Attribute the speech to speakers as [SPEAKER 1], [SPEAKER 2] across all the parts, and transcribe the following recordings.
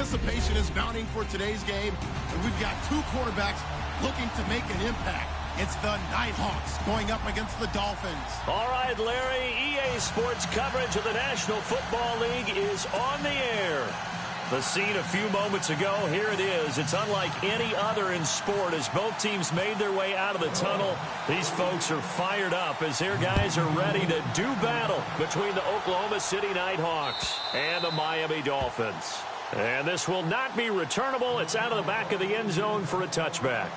[SPEAKER 1] Anticipation is mounting for today's game, and we've got two quarterbacks looking to make an impact. It's the Nighthawks going up against the Dolphins.
[SPEAKER 2] All right, Larry, EA Sports coverage of the National Football League is on the air. The scene a few moments ago, here it is. It's unlike any other in sport as both teams made their way out of the tunnel. These folks are fired up as their guys are ready to do battle between the Oklahoma City Nighthawks and the Miami Dolphins. And this will not be returnable. It's out of the back of the end zone for a touchback.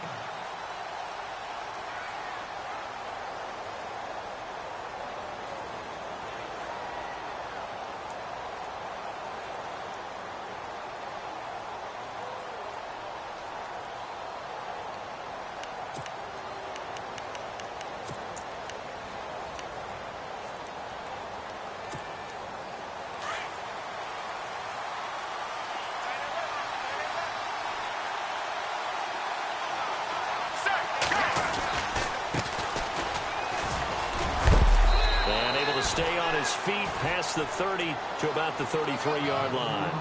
[SPEAKER 2] Stay on his feet past the 30 to about the 33-yard line.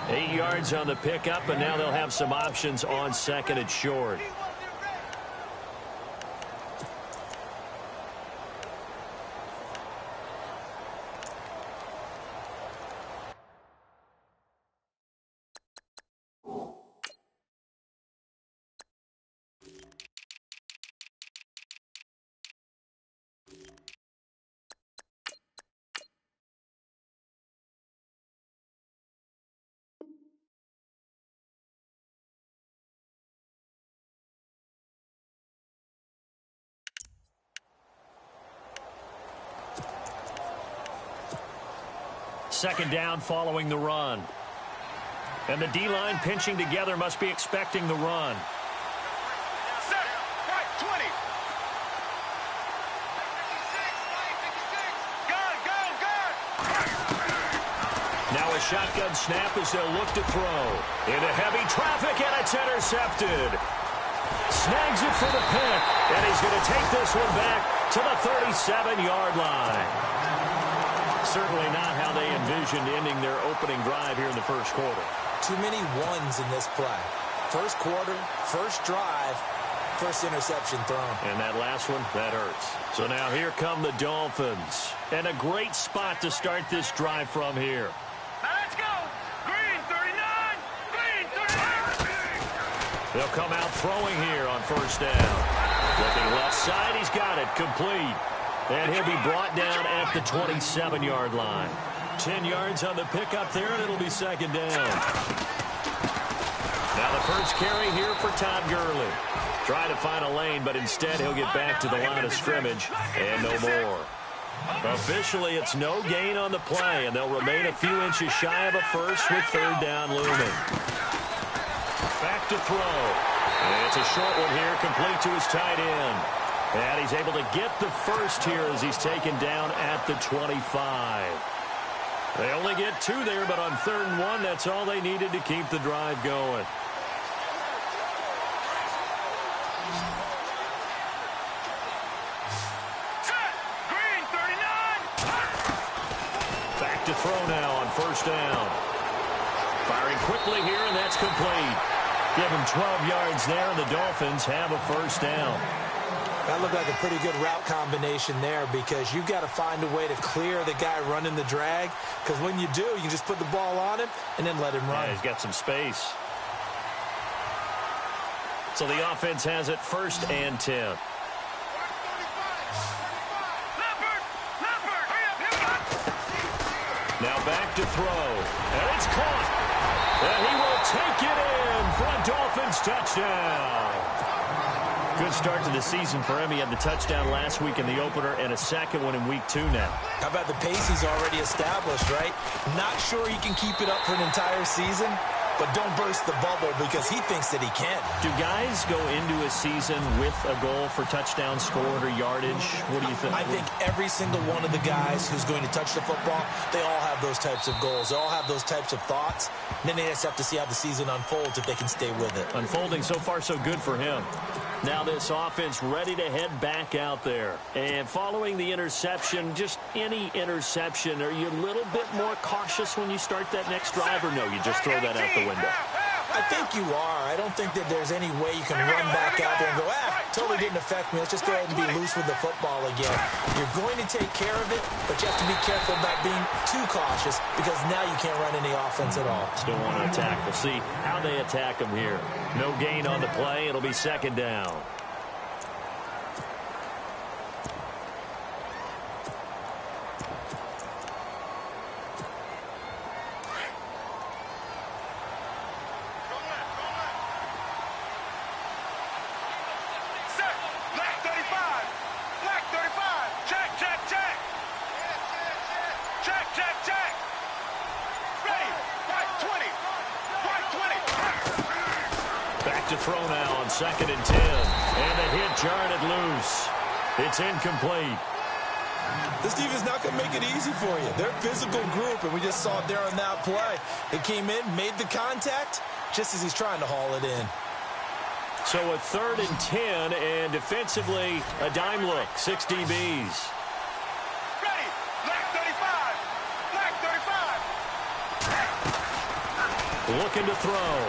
[SPEAKER 2] 8 yards on the pickup, and now they'll have some options on second and short. Second down following the run. And the D-line pinching together must be expecting the run.
[SPEAKER 3] Set. Right, 20.
[SPEAKER 2] Now a shotgun snap as they'll look to throw. Into heavy traffic, and it's intercepted. Snags it for the pick, and he's going to take this one back to the 37-yard line. Certainly not how they envisioned ending their opening drive here in the first quarter.
[SPEAKER 4] Too many ones in this play. First quarter, first drive, first interception thrown. And
[SPEAKER 2] that last one, that hurts. So now here come the Dolphins. And a great spot to start this drive from here.
[SPEAKER 3] Now let's go. Green 39. Green 39.
[SPEAKER 2] They'll come out throwing here on first down. Looking left side, he's got it. Complete. And he'll be brought down at the 27-yard line. 10 yards on the pickup there, and it'll be second down. Now the first carry here for Todd Gurley. Try to find a lane, but instead he'll get back to the line of scrimmage and no more. Officially, it's no gain on the play, and they'll remain a few inches shy of a first with third down looming. Back to throw. And it's a short one here, complete to his tight end. And he's able to get the first here as he's taken down at the 25. They only get 2 there, but on 3rd and 1, that's all they needed to keep the drive going.
[SPEAKER 3] Set. Green 39.
[SPEAKER 2] Back to throw now on first down. Firing quickly here, and that's complete. Give him 12 yards there, and the Dolphins have a first down.
[SPEAKER 4] That looked like a pretty good route combination there because you've got to find a way to clear the guy running the drag, because when you do, you can just put the ball on him and then let him run.
[SPEAKER 2] Yeah, he's got some space. So the offense has it 1st and 10. Now back to throw. And it's caught. And he will take it in for a Dolphins touchdown. Good start to the season for him. He had the touchdown last week in the opener and a second one in week 2 now.
[SPEAKER 4] How about the pace he's already established, right? Not sure he can keep it up for an entire season, but don't burst the bubble because he thinks that he can.
[SPEAKER 2] Do guys go into a season with a goal for touchdown scored or yardage? What do you think?
[SPEAKER 4] I think every single one of the guys who's going to touch the football, they all have those types of goals. They all have those types of thoughts. And then they just have to see how the season unfolds if they can stay with it.
[SPEAKER 2] Unfolding so far so good for him. Now this offense ready to head back out there. And following the interception, just any interception, are you a little bit more cautious when you start that next drive, or no, you just throw that out the window.
[SPEAKER 4] I think you are. I don't think that there's any way you can run back out there and go, totally didn't affect me. Let's just go ahead and be loose with the football again. You're going to take care of it, but you have to be careful about being too cautious because now you can't run any offense at all.
[SPEAKER 2] Still want to attack. We'll see how they attack him here. No gain on the play. It'll be second down. To throw now on 2nd and 10. And the hit jarred it loose. It's incomplete.
[SPEAKER 4] This defense is not going to make it easy for you. They're a physical group, and we just saw it there on that play. They came in, made the contact, just as he's trying to haul it in.
[SPEAKER 2] So a 3rd and 10, and defensively, a dime look. 6 DBs.
[SPEAKER 3] Ready. Black 35. Black 35.
[SPEAKER 2] Looking to throw.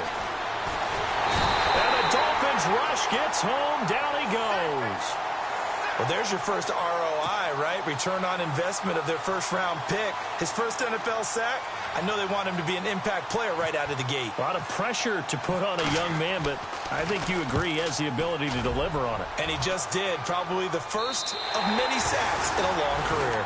[SPEAKER 2] Dolphins rush, gets home, down he goes.
[SPEAKER 4] Well, there's your first ROI, right? Return on investment of their first-round pick. His first NFL sack. I know they want him to be an impact player right out of the gate.
[SPEAKER 2] A lot of pressure to put on a young man, but I think you agree he has the ability to deliver on it.
[SPEAKER 4] And he just did. Probably the first of many sacks in a long career.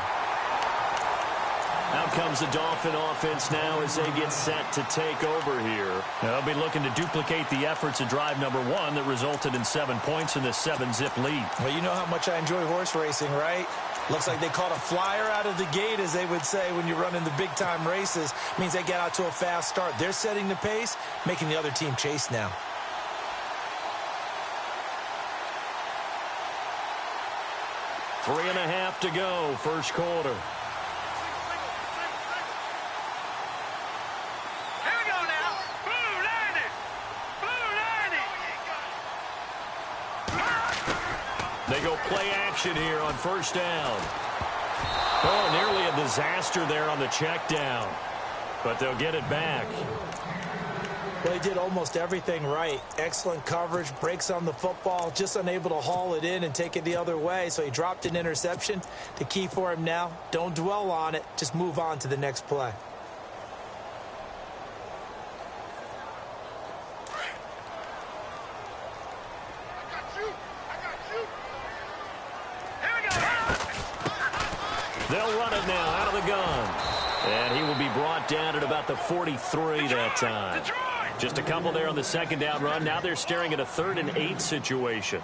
[SPEAKER 2] Out comes the Dolphin offense now as they get set to take over here. They'll be looking to duplicate the efforts of drive number 1 that resulted in 7 points in this 7-zip lead.
[SPEAKER 4] Well, you know how much I enjoy horse racing, right? Looks like they caught a flyer out of the gate, as they would say when you're running the big-time races. Means they get out to a fast start. They're setting the pace, making the other team chase now.
[SPEAKER 2] Three and a half to go, first quarter. They go play action here on first down. Oh, nearly a disaster there on the check down. But they'll get it back.
[SPEAKER 4] Well, he did almost everything right. Excellent coverage, breaks on the football, just unable to haul it in and take it the other way. So he dropped an interception. The key for him now, don't dwell on it. Just move on to the next play.
[SPEAKER 2] They'll run it now out of the gun. And he will be brought down at about the 43 that time. Just a couple there on the second down run. Now they're staring at a 3rd and 8 situation.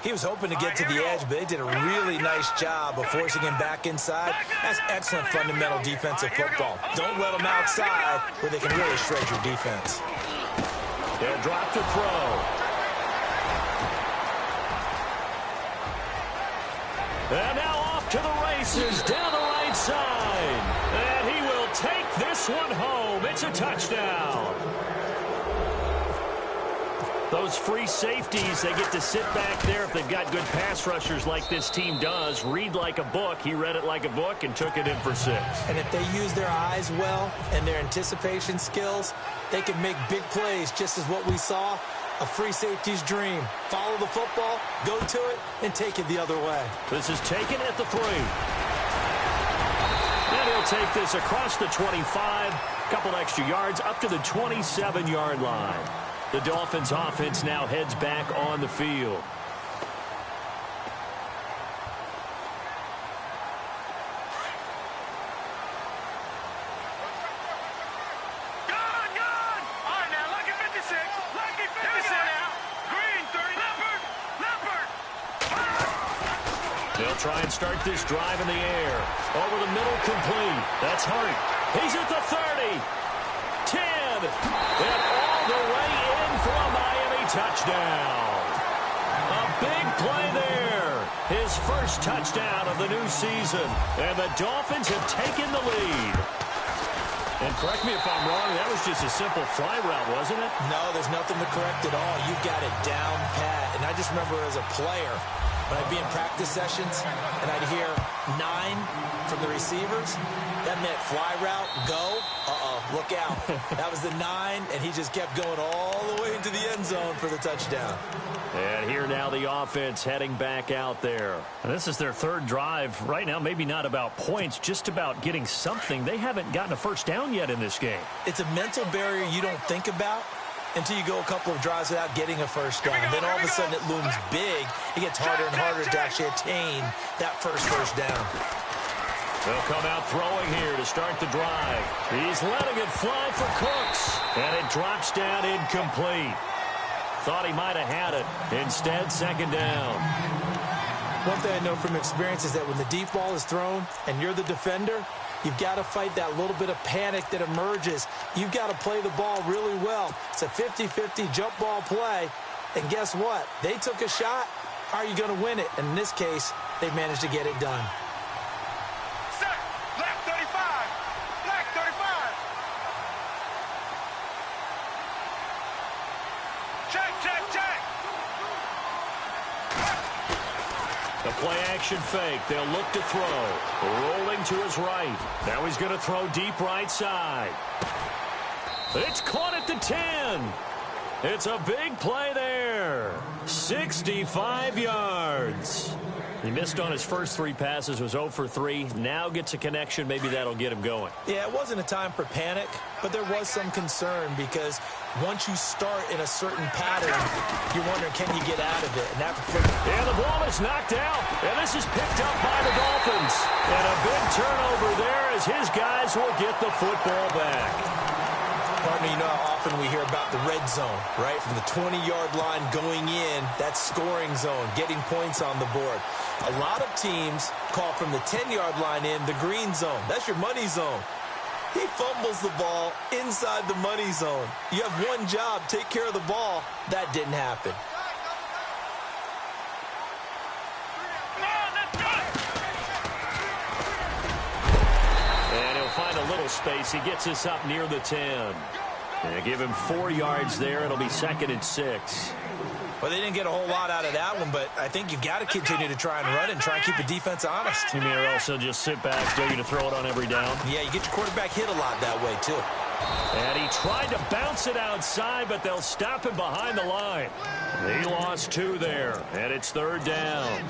[SPEAKER 4] He was hoping to get to the edge, but they did a really nice job of forcing him back inside. That's excellent fundamental defensive football. Don't let them outside where they can really shred your defense.
[SPEAKER 2] They'll drop to throw. And now off to the races down the right side. And he will take this one home. It's a touchdown. Those free safeties, they get to sit back there if they've got good pass rushers like this team does. Read like a book. He read it like a book and took it in for 6.
[SPEAKER 4] And if they use their eyes well and their anticipation skills, they can make big plays, just as what we saw. A free safety's dream. Follow the football, go to it, and take it the other way.
[SPEAKER 2] This is taken at the 3. And he'll take this across the 25. Couple extra yards up to the 27-yard line. The Dolphins offense now heads back on the field. They'll try and start this drive in the air. Over the middle, complete. That's Hart. He's at the 30. 10. And all the way in for a Miami touchdown. A big play there. His first touchdown of the new season. And the Dolphins have taken the lead. And correct me if I'm wrong, that was just a simple fly route, wasn't it?
[SPEAKER 4] No, there's nothing to correct at all. You got it down pat. And I just remember as a player, When I'd be in practice sessions and I'd hear 9 from the receivers, that meant fly route, go, look out. That was the 9, and he just kept going all the way into the end zone for the touchdown.
[SPEAKER 2] And here now the offense heading back out there.
[SPEAKER 5] And this is their third drive. Right now, maybe not about points, just about getting something. They haven't gotten a first down yet in this game.
[SPEAKER 4] It's a mental barrier you don't think about until you go a couple of drives without getting a first down. Then all of a sudden it looms big. It gets harder and harder to actually attain that first down.
[SPEAKER 2] They'll come out throwing here to start the drive. He's letting it fly for Cooks. And it drops down incomplete. Thought he might have had it. Instead, second down.
[SPEAKER 4] One thing I know from experience is that when the deep ball is thrown and you're the defender, you've got to fight that little bit of panic that emerges. You've got to play the ball really well. It's a 50-50 jump ball play. And guess what? They took a shot. How are you going to win it? And in this case, they managed to get it done.
[SPEAKER 3] Left 35. Black 35. Check.
[SPEAKER 2] The play-action fake. They'll look to throw. Rolling to his right. Now he's going to throw deep right side. It's caught at the 10. It's a big play there. 65 yards. He missed on his first 3 passes, was 0 for 3. Now gets a connection. Maybe that'll get him going.
[SPEAKER 4] Yeah, it wasn't a time for panic, but there was some concern because once you start in a certain pattern, you're wondering, can you get out of it?
[SPEAKER 2] And the ball is knocked out, and this is picked up by the Dolphins. And a big turnover there as his guys will get the football back.
[SPEAKER 4] Partner, you know how often we hear about the red zone, right? From the 20-yard line going in, that scoring zone, getting points on the board. A lot of teams call from the 10-yard line in the green zone. That's your money zone. He fumbles the ball inside the money zone. You have one job, take care of the ball. That didn't happen.
[SPEAKER 2] And he'll find a little space. He gets us up near the 10. And give him 4 yards there. It'll be 2nd and 6.
[SPEAKER 4] Well, they didn't get a whole lot out of that one, but I think you've got to continue to try and run and try and keep the defense honest.
[SPEAKER 5] You mean or also just sit back, dare you to throw it on every down?
[SPEAKER 4] Yeah, you get your quarterback hit a lot that way, too.
[SPEAKER 2] And he tried to bounce it outside, but they'll stop him behind the line. He lost 2 there, and it's 3rd down.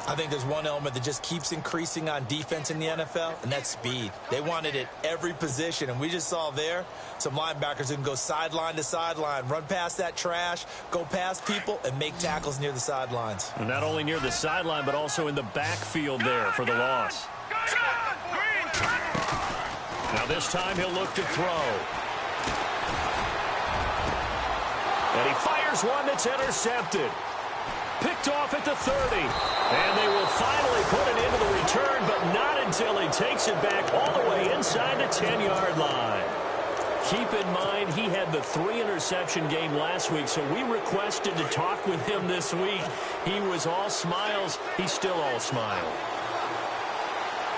[SPEAKER 4] I think there's one element that just keeps increasing on defense in the NFL, and that's speed. They want it at every position, and we just saw there some linebackers who can go sideline to sideline, run past that trash, go past people, and make tackles near the sidelines.
[SPEAKER 2] And not only near the sideline, but also in the backfield there for the loss. Now this time he'll look to throw. And he fires one that's intercepted. Picked off at the 30. And they will finally put it into the return, but not until he takes it back all the way inside the 10-yard line. Keep in mind, he had the 3-interception game last week, so we requested to talk with him this week. He was all smiles. He's still all smile.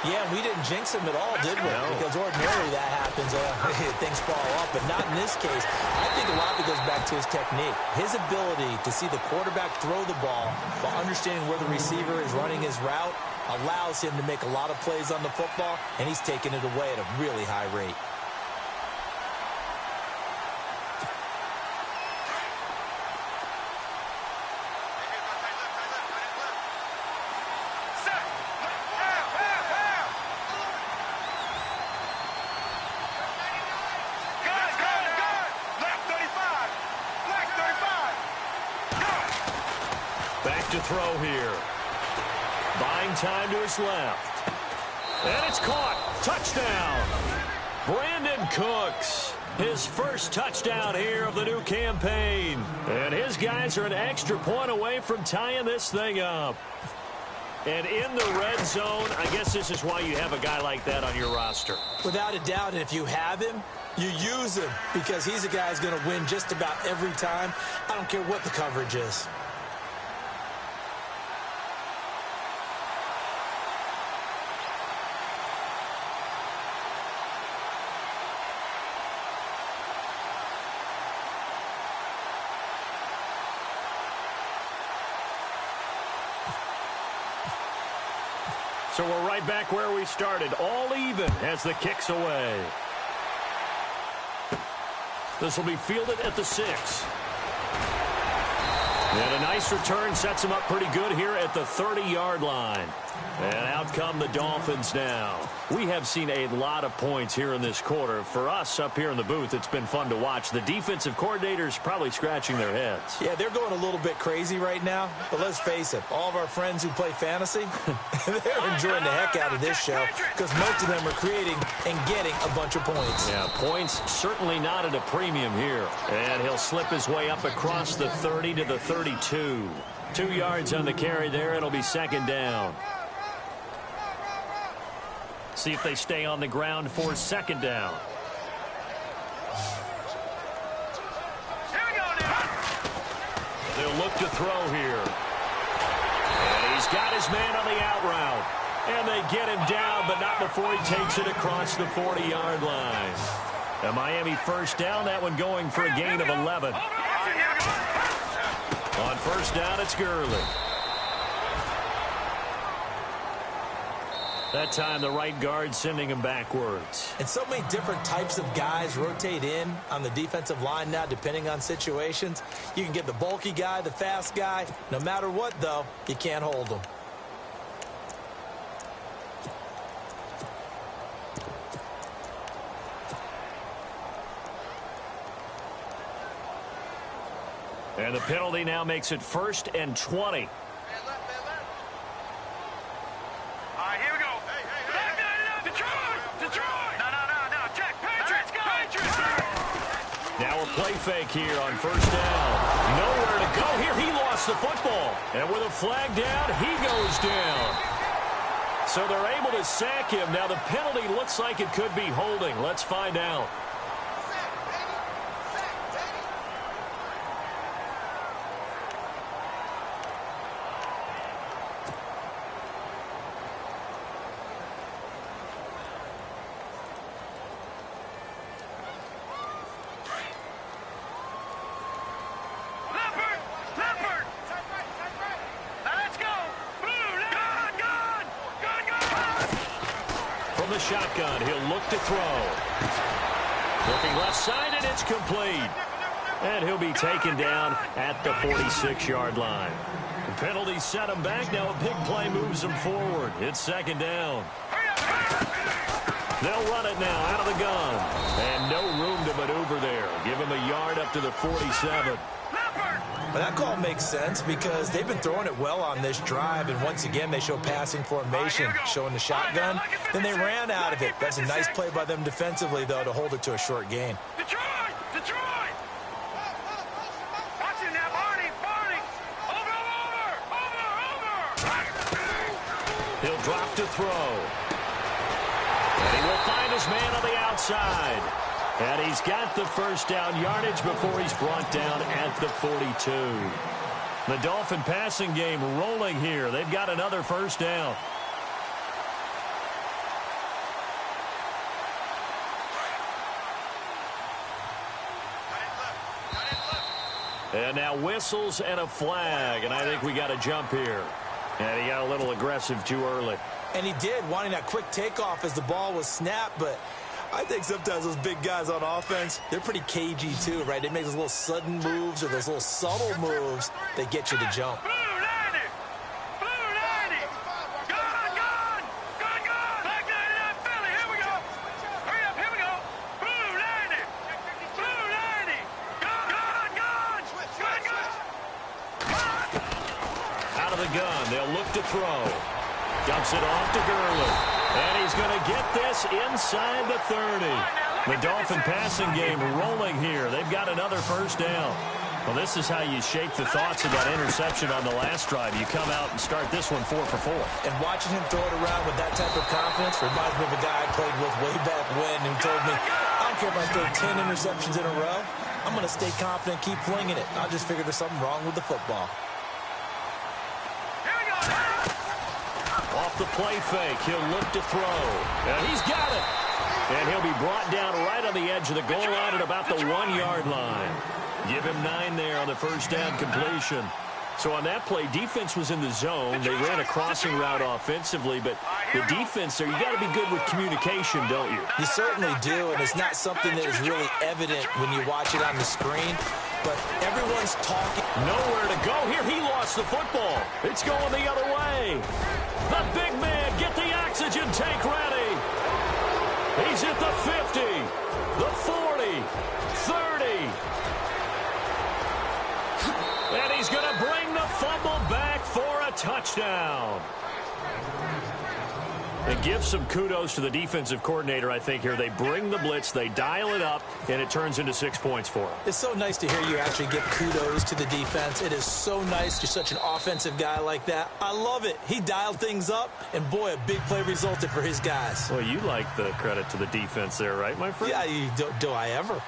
[SPEAKER 4] Yeah, we didn't jinx him at all, did we? No. Because ordinarily that happens. Things fall off, but not in this case. I think a lot of it goes back to his technique. His ability to see the quarterback throw the ball while understanding where the receiver is running his route allows him to make a lot of plays on the football, and he's taking it away at a really high rate.
[SPEAKER 2] To throw here. Buying time to his left. And it's caught. Touchdown. Brandon Cooks. His first touchdown here of the new campaign. And his guys are an extra point away from tying this thing up. And in the red zone, I guess this is why you have a guy like that on your roster.
[SPEAKER 4] Without a doubt, and if you have him, you use him because he's a guy who's going to win just about every time. I don't care what the coverage is.
[SPEAKER 5] So we're right back where we started, all even as the kick's away. This will be fielded at the 6. And a nice return sets him up pretty good here at the 30-yard line. And out come the Dolphins now. We have seen a lot of points here in this quarter. For us up here in the booth, it's been fun to watch. The defensive coordinators probably scratching their heads.
[SPEAKER 4] Yeah, they're going a little bit crazy right now. But let's face it, all of our friends who play fantasy, they're enjoying the heck out of this show because most of them are creating and getting a bunch of points.
[SPEAKER 5] Yeah, points certainly not at a premium here. And he'll slip his way up across the 30 to the 32. 2 yards on the carry there. It'll be second down. See if they stay on the ground for second down.
[SPEAKER 3] Here we go now.
[SPEAKER 5] They'll look to throw here. And he's got his man on the out route. And they get him down, but not before he takes it across the 40-yard line. A Miami first down, that one going for a gain of 11. On first down, it's Gurley. That time, the right guard sending him backwards.
[SPEAKER 4] And so many different types of guys rotate in on the defensive line now, depending on situations. You can get the bulky guy, the fast guy. No matter what, though, you can't hold them.
[SPEAKER 5] And the penalty now makes it 1st and 20. Now a play fake here on first down. Nowhere to go here. He lost the football. And with a flag down, he goes down. So they're able to sack him. Now the penalty looks like it could be holding. Let's find out. The shotgun, he'll look to throw. Looking left side, and it's complete. And he'll be taken down at the 46-yard line. The penalty set him back. Now a big play moves him forward. It's second down. They'll run it now out of the gun. And no room to maneuver there. Give him a yard up to the 47.
[SPEAKER 4] But that call makes sense because they've been throwing it well on this drive, and once again they show passing formation, showing the shotgun. Then they ran out of it. That's a nice play by them defensively, though, to hold it to a short gain.
[SPEAKER 3] Detroit! Watch it now, Barney! Over!
[SPEAKER 5] He'll drop to throw. And he will find his man on the outside. And he's got the first down yardage before he's brought down at the 42. The Dolphin passing game rolling here. They've got another first down. And now whistles and a flag. And I think we got a jump here. And he got a little aggressive too early.
[SPEAKER 4] And he did, wanting that quick takeoff as the ball was snapped, but I think sometimes those big guys on offense, they're pretty cagey too, right? They make those little sudden moves or those little subtle moves that get you to jump.
[SPEAKER 5] Out of the gun, they'll look to throw. Dumps it off to Gurley. And he's going to get this inside the 30. The Dolphin passing game rolling here. They've got another first down. Well, this is how you shake the thoughts of that interception on the last drive. You come out and start this one 4 for 4.
[SPEAKER 4] And watching him throw it around with that type of confidence reminds me of a guy I played with way back when who told me, I don't care if I throw 10 interceptions in a row. I'm going to stay confident, keep flinging it. I'll just figure there's something wrong with the football.
[SPEAKER 5] Off the play fake, he'll look to throw. And he's got it. And he'll be brought down right on the edge of the goal line at about the 1-yard line. Give him 9 there on the first down completion.
[SPEAKER 2] So on that play, defense was in the zone. They ran a crossing route offensively, but the defense there, you got to be good with communication, don't you?
[SPEAKER 4] You certainly do, and it's not something that is really evident when you watch it on the screen, but everyone's talking.
[SPEAKER 2] Nowhere to go here. He lost the football. It's going the other way. The big man, get the oxygen tank ready. He's at the 50, the 40, 30. And he's going to bring the fumble back for a touchdown. And give some kudos to the defensive coordinator, I think, here. They bring the blitz, they dial it up, and it turns into 6 points for him.
[SPEAKER 4] It's so nice to hear you actually give kudos to the defense. It is so nice. You're such an offensive guy like that. I love it. He dialed things up, and, boy, a big play resulted for his guys.
[SPEAKER 2] Well, you like the credit to the defense there, right, my friend?
[SPEAKER 4] Yeah, do I ever?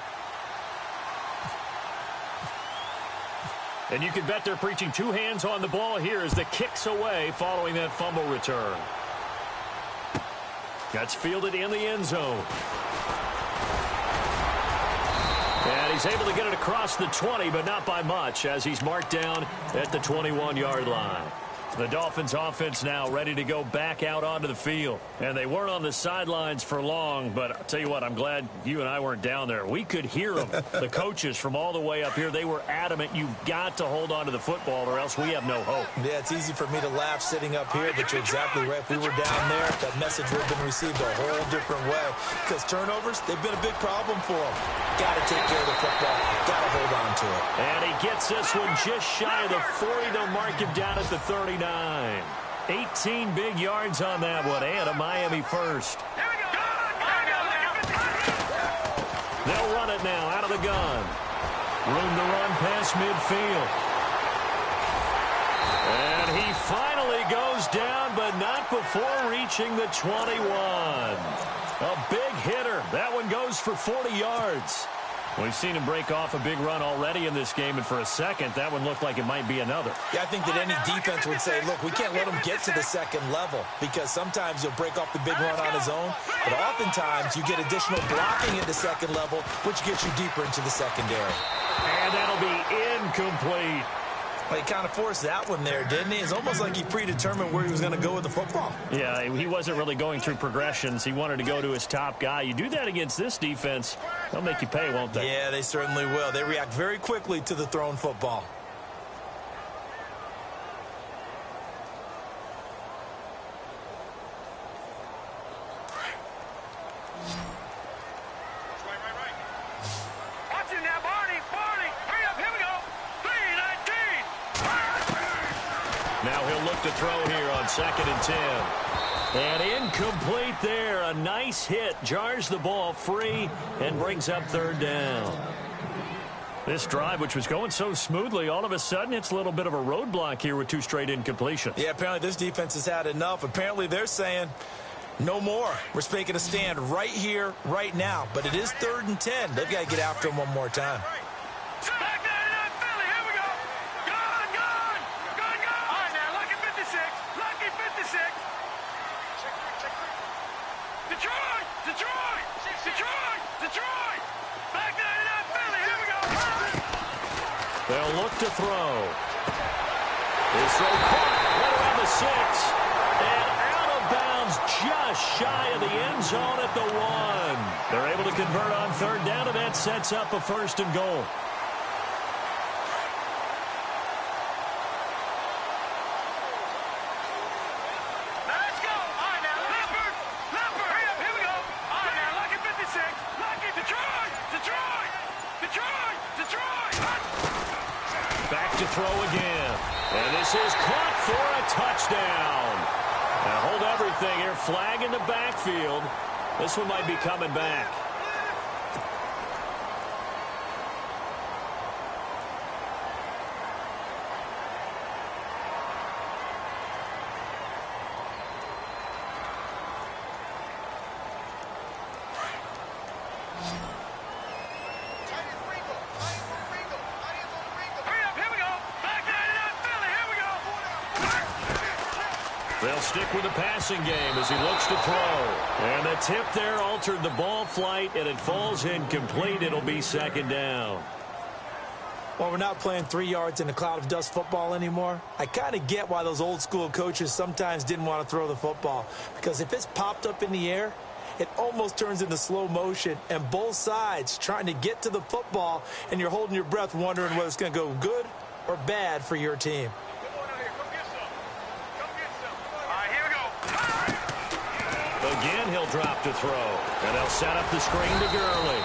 [SPEAKER 2] And you can bet they're preaching two hands on the ball here as the kick's away following that fumble return. That's fielded in the end zone. And he's able to get it across the 20, but not by much, as he's marked down at the 21-yard line. The Dolphins offense now ready to go back out onto the field. And they weren't on the sidelines for long, but I'll tell you what, I'm glad you and I weren't down there. We could hear them. The coaches from all the way up here, they were adamant, you've got to hold on to the football or else we have no hope.
[SPEAKER 4] Yeah, it's easy for me to laugh sitting up here, but you're exactly right. If we were down there, that message would have been received a whole different way. Because turnovers, they've been a big problem for them. Got to take care of the football. Got to hold on to it.
[SPEAKER 2] And he gets this one just shy of the 40. They'll mark him down at the 39. 18 big yards on that one, and a Miami first. They'll run it now out of the gun. Room to run past midfield. And he finally goes down, but not before reaching the 21. A big hitter. That one goes for 40 yards. We've seen him break off a big run already in this game, and for a second, that one looked like it might be another.
[SPEAKER 4] Yeah, I think that any defense would say, look, we can't let him get to the second level because sometimes he'll break off the big run on his own, but oftentimes you get additional blocking at the second level, which gets you deeper into the secondary.
[SPEAKER 2] And that'll be incomplete.
[SPEAKER 4] Well, he kind of forced that one there, didn't he? It's almost like he predetermined where he was going to go with the football.
[SPEAKER 2] Yeah, he wasn't really going through progressions. He wanted to go to his top guy. You do that against this defense, they'll make you pay, won't they?
[SPEAKER 4] Yeah, they certainly will. They react very quickly to the thrown football.
[SPEAKER 2] Now he'll look to throw here on 2nd and 10. And incomplete there. A nice hit. Jars the ball free and brings up 3rd down. This drive, which was going so smoothly, all of a sudden it's a little bit of a roadblock here with 2 straight incompletions.
[SPEAKER 4] Yeah, apparently this defense has had enough. Apparently they're saying no more. We're making a stand right here, right now. But it is 3rd and 10. They've got to get after him one more time.
[SPEAKER 2] They'll look to throw. His throw caught right around the 6. And out of bounds just shy of the end zone at the 1. They're able to convert on 3rd down, and that sets up a 1st and goal. Back to throw again. And this is caught for a touchdown. Now hold everything here. Flag in the backfield. This one might be coming back. They'll stick with the passing game as he looks to throw. And the tip there altered the ball flight, and it falls incomplete. It'll be 2nd down.
[SPEAKER 4] While we're not playing 3 yards in a cloud of dust football anymore, I kind of get why those old school coaches sometimes didn't want to throw the football. Because if it's popped up in the air, it almost turns into slow motion, and both sides trying to get to the football, and you're holding your breath wondering whether it's going to go good or bad for your team.
[SPEAKER 2] Again, he'll drop to throw, and they'll set up the screen to Gurley.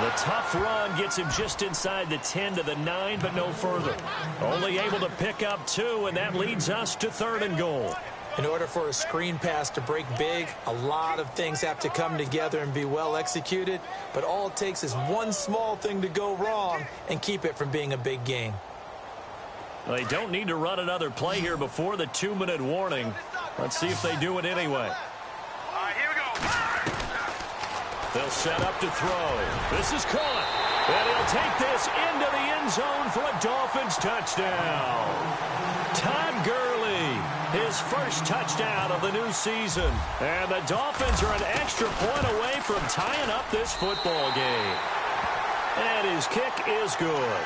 [SPEAKER 2] The tough run gets him just inside the 10 to the 9, but no further. Only able to pick up 2, and that leads us to 3rd and goal.
[SPEAKER 4] In order for a screen pass to break big, a lot of things have to come together and be well executed, but all it takes is one small thing to go wrong and keep it from being a big gain.
[SPEAKER 2] They don't need to run another play here before the 2-minute warning. Let's see if they do it anyway. They'll set up to throw. This is caught. And he'll take this into the end zone for a Dolphins touchdown. Todd Gurley, his first touchdown of the new season. And the Dolphins are an extra point away from tying up this football game. And his kick is good.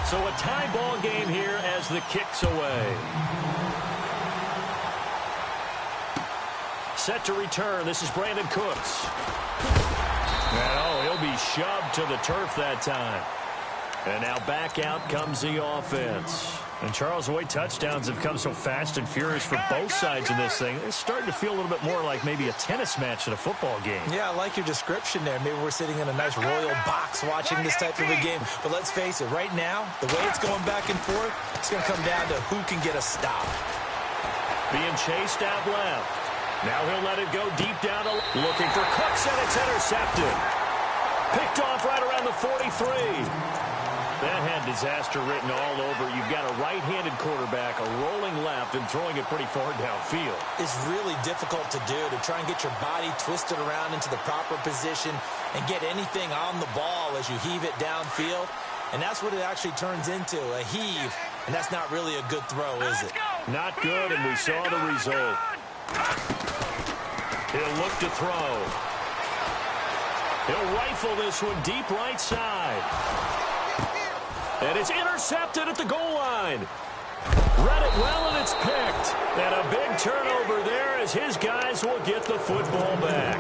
[SPEAKER 2] So a tie ball game here as the kick's away. Set to return. This is Brandon Cooks. And he'll be shoved to the turf that time. And now back out comes the offense. And Charles, the way touchdowns have come so fast and furious for both sides in this thing, it's starting to feel a little bit more like maybe a tennis match in a football game.
[SPEAKER 4] Yeah, I like your description there. Maybe we're sitting in a nice royal box watching this type of a game. But let's face it, right now, the way it's going back and forth, it's going to come down to who can get a stop.
[SPEAKER 2] Being chased out left. Now he'll let it go deep down, looking for Cooks, and it's intercepted. Picked off right around the 43. That had disaster written all over. You've got a right-handed quarterback, a rolling left, and throwing it pretty far downfield.
[SPEAKER 4] It's really difficult to do, to try and get your body twisted around into the proper position and get anything on the ball as you heave it downfield. And that's what it actually turns into, a heave. And that's not really a good throw, is it?
[SPEAKER 2] Not good, and we saw the result. He'll look to throw. He'll rifle this one deep right side. And it's intercepted at the goal line. Read it well, and it's picked. And a big turnover there as his guys will get the football back.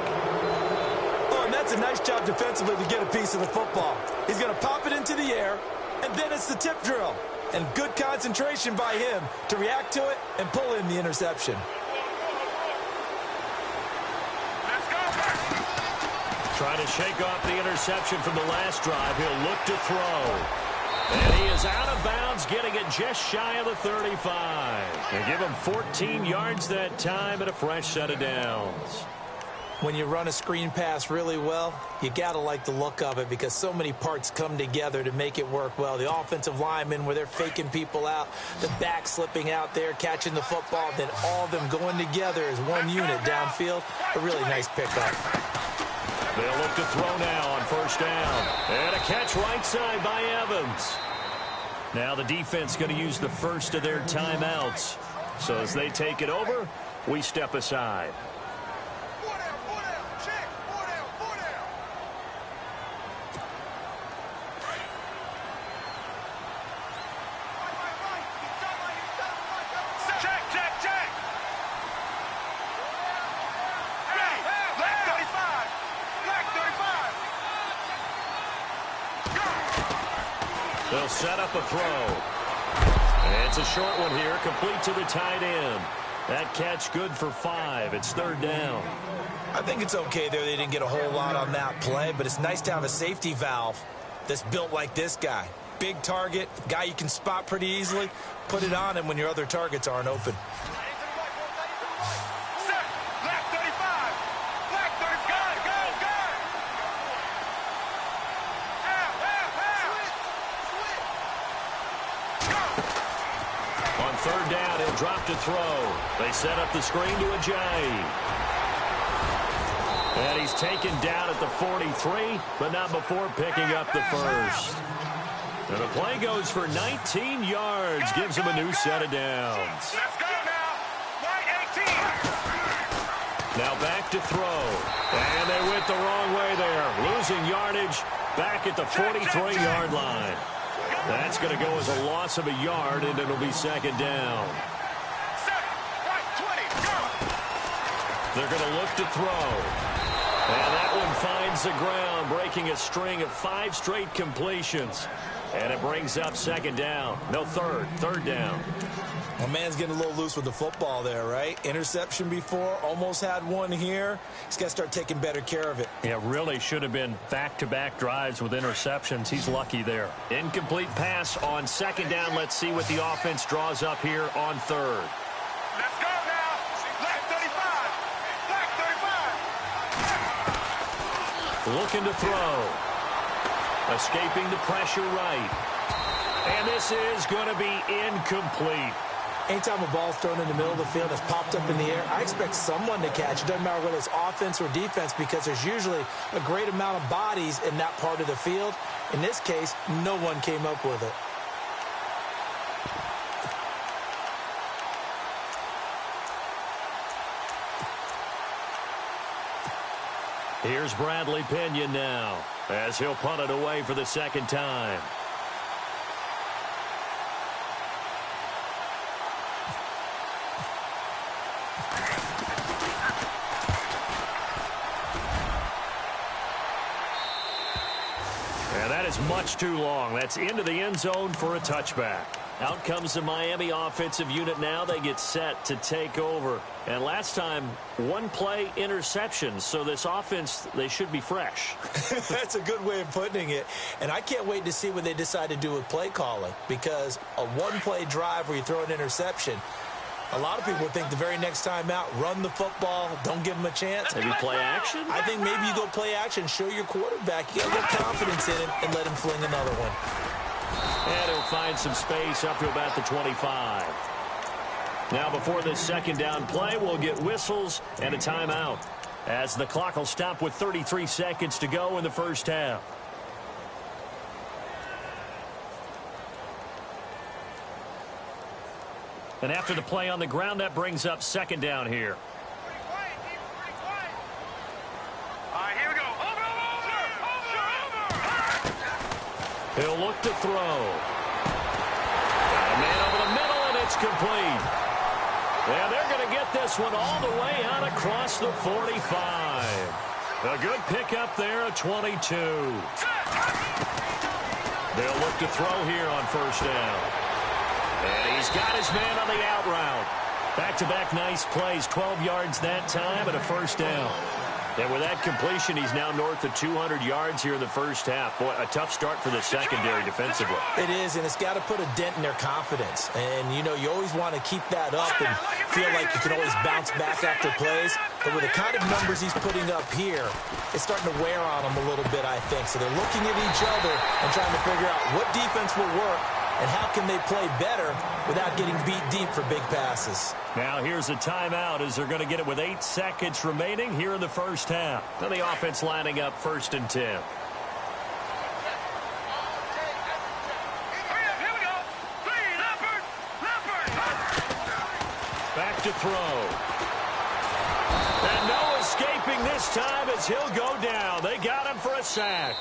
[SPEAKER 4] Oh, and that's a nice job defensively to get a piece of the football. He's going to pop it into the air, and then it's the tip drill. And good concentration by him to react to it and pull in the interception.
[SPEAKER 2] Trying to shake off the interception from the last drive. He'll look to throw. And he is out of bounds, getting it just shy of the 35. They give him 14 yards that time and a fresh set of downs.
[SPEAKER 4] When you run a screen pass really well, you got to like the look of it because so many parts come together to make it work well. The offensive linemen, where they're faking people out, the back slipping out there, catching the football, then all of them going together as one unit downfield. A really nice pickup.
[SPEAKER 2] They'll look to throw now on first down. And a catch right side by Evans. Now the defense going to use the first of their timeouts. So as they take it over, we step aside. They'll set up a throw. And it's a short one here, complete to the tight end. That catch good for 5. It's third down.
[SPEAKER 4] I think it's okay there. They didn't get a whole lot on that play, but it's nice to have a safety valve that's built like this guy. Big target, guy you can spot pretty easily. Put it on him when your other targets aren't open.
[SPEAKER 2] Third down, he'll drop to throw. They set up the screen to Ajayi. And he's taken down at the 43, but not before picking up the first. And the play goes for 19 yards, gives him a new set of downs.
[SPEAKER 3] Let's go now. Right 18.
[SPEAKER 2] Now back to throw. And they went the wrong way there. Losing yardage back at the 43-yard line. That's going to go as a loss of a yard, and it'll be second down. They're going to look to throw. And that one finds the ground, breaking a string of 5 straight completions. And it brings up second down. No, third down.
[SPEAKER 4] My man's getting a little loose with the football there, right? Interception before, almost had one here. He's got to start taking better care of it.
[SPEAKER 5] Yeah, really should have been back-to-back drives with interceptions. He's lucky there.
[SPEAKER 2] Incomplete pass on second down. Let's see what the offense draws up here on third.
[SPEAKER 3] Let's go now. Black 35. Black 35.
[SPEAKER 2] Looking to throw. Escaping the pressure right. And this is going to be incomplete.
[SPEAKER 4] Anytime a ball's thrown in the middle of the field, it's popped up in the air, I expect someone to catch it. Doesn't matter whether it's offense or defense, because there's usually a great amount of bodies in that part of the field. In this case, no one came up with it.
[SPEAKER 2] Here's Bradley Pinion now, as he'll punt it away for the second time. And that is much too long. That's into the end zone for a touchback. Out comes the Miami offensive unit now. They get set to take over. And last time, one play interception. So this offense, they should be fresh.
[SPEAKER 4] That's a good way of putting it. And I can't wait to see what they decide to do with play calling, because a one-play drive where you throw an interception, a lot of people think the very next time out, run the football, don't give them a chance.
[SPEAKER 2] Maybe play action?
[SPEAKER 4] I think maybe you go play action, show your quarterback. You got a little confidence in him, and let him fling another one.
[SPEAKER 2] And he'll find some space up to about the 25. Now, before this second down play, we'll get whistles and a timeout, as the clock will stop with 33 seconds to go in the first half. And after the play on the ground, that brings up second down here.
[SPEAKER 3] Pretty quiet, keep it pretty quiet. All right, here we go. Over.
[SPEAKER 2] He'll look to throw. Got a man over the middle, and it's complete. And they're going to get this one all the way out across the 45. A good pickup there, a 22. They'll look to throw here on first down. And he's got his man on the out route. Back-to-back nice plays, 12 yards that time, and a first down. And with that completion, he's now north of 200 yards here in the first half. Boy, a tough start for the secondary defensively.
[SPEAKER 4] It is, and it's got to put a dent in their confidence. And, you know, you always want to keep that up and feel like you can always bounce back after plays. But with the kind of numbers he's putting up here, it's starting to wear on them a little bit, I think. So they're looking at each other and trying to figure out what defense will work and how can they play better without getting beat deep for big passes.
[SPEAKER 2] Now here's a timeout as they're going to get it with 8 seconds remaining here in the first half. Now the offense lining up 1st and 10.
[SPEAKER 3] Here we go. Three, Leopard.
[SPEAKER 2] Back to throw. And no escaping this time as he'll go down. They got him for a sack.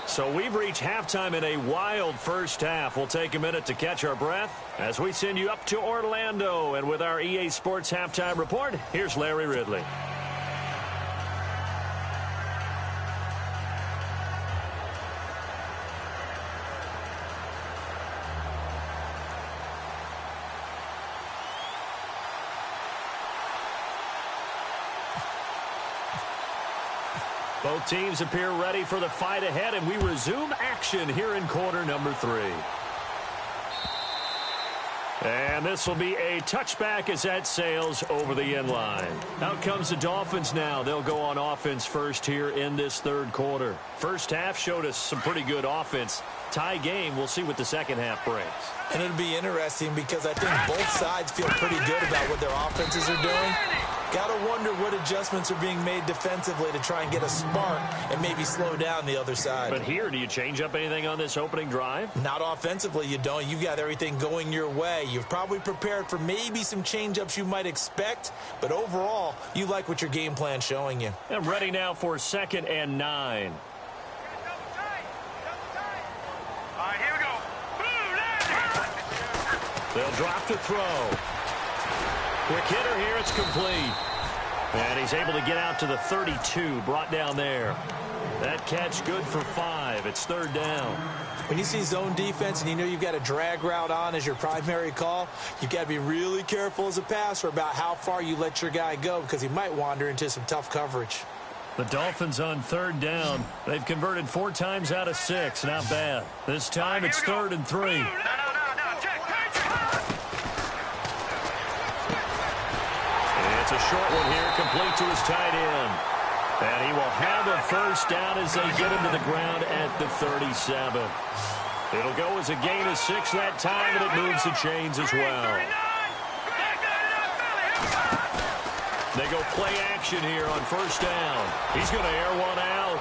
[SPEAKER 2] So we've reached halftime in a wild first half. We'll take a minute to catch our breath as we send you up to Orlando. And with our EA Sports Halftime Report, here's Larry Ridley. Both teams appear ready for the fight ahead, and we resume action here in quarter number 3. And this will be a touchback as that sails over the end line. Out comes the Dolphins now. They'll go on offense first here in this third quarter. First half showed us some pretty good offense. Tie game. We'll see what the second half brings.
[SPEAKER 4] And it'll be interesting because I think both sides feel pretty good about what their offenses are doing. Gotta wonder what adjustments are being made defensively to try and get a spark and maybe slow down the other side.
[SPEAKER 2] But here, do you change up anything on this opening drive?
[SPEAKER 4] Not offensively, you don't. You've got everything going your way. You've probably prepared for maybe some change-ups you might expect, but overall, you like what your game plan's showing you.
[SPEAKER 2] And ready now for 2nd and 9.
[SPEAKER 3] All right, here we go.
[SPEAKER 2] They'll drop to throw. Quick hitter here, it's complete. And he's able to get out to the 32, brought down there. That catch good for 5. It's 3rd down.
[SPEAKER 4] When you see zone defense and you know you've got a drag route on as your primary call, you've got to be really careful as a passer about how far you let your guy go because he might wander into some tough coverage.
[SPEAKER 2] The Dolphins on 3rd down. They've converted 4 times out of 6. Not bad. This time it's 3rd and 3. It's a short one here, complete to his tight end. And he will have a 1st down as they get him to the ground at the 37. It'll go as a gain of 6 that time, and it moves the chains as well. They go play action here on 1st down. He's going to air one out.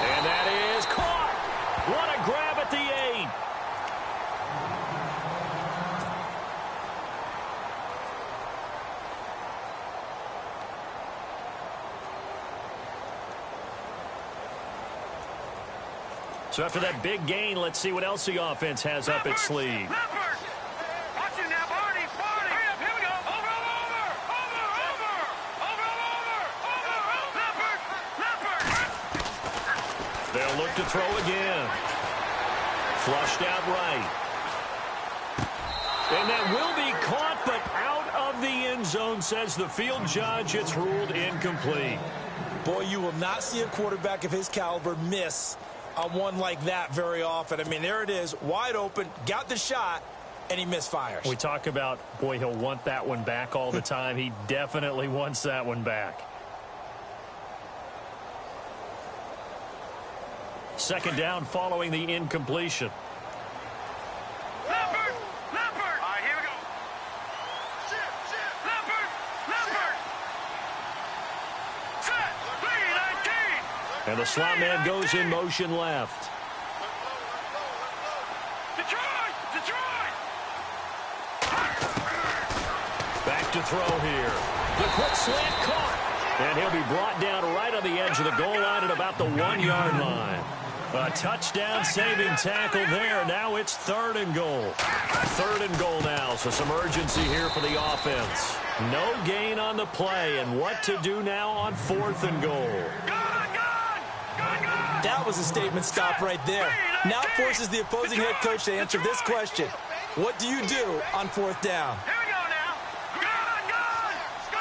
[SPEAKER 2] And that is caught. What a grab at the 8. So after that big gain, let's see what else the offense has up its sleeve. They'll look to throw again. Flushed out right. And that will be caught, but out of the end zone, says the field judge. It's ruled incomplete.
[SPEAKER 4] Boy, you will not see a quarterback of his caliber miss on one like that very often. I mean, there it is, wide open, got the shot, and he misfires.
[SPEAKER 2] We talk about, boy, he'll want that one back all the time. He definitely wants that one back. 2nd down following the incompletion.
[SPEAKER 3] Leopard! Leopard! All right, here we go. Leopard! Leopard! Set! 3-19!
[SPEAKER 2] And the slot man goes in motion left.
[SPEAKER 3] Detroit! Detroit!
[SPEAKER 2] Back to throw here. The quick slant caught. And he'll be brought down right on the edge of the goal line at about the 1-yard line. A touchdown saving tackle there. Now it's 3rd and goal. 3rd and goal now, so some urgency here for the offense. No gain on the play, and what to do now on 4th and goal.
[SPEAKER 4] That was a statement stop right there. Now it forces the opposing head coach to answer this question. What do you do on 4th down?
[SPEAKER 3] Here we go now.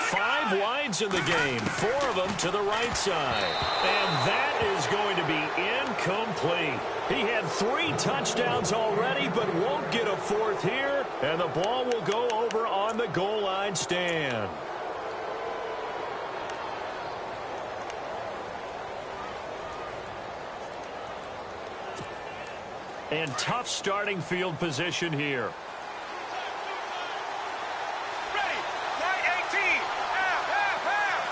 [SPEAKER 2] 5 wides in the game, 4 of them to the right side. And that is going to be incomplete. He had 3 touchdowns already, but won't get a 4th here. And the ball will go over on the goal line stand. And tough starting field position here.
[SPEAKER 3] Ready. Right 18. Half, half, half.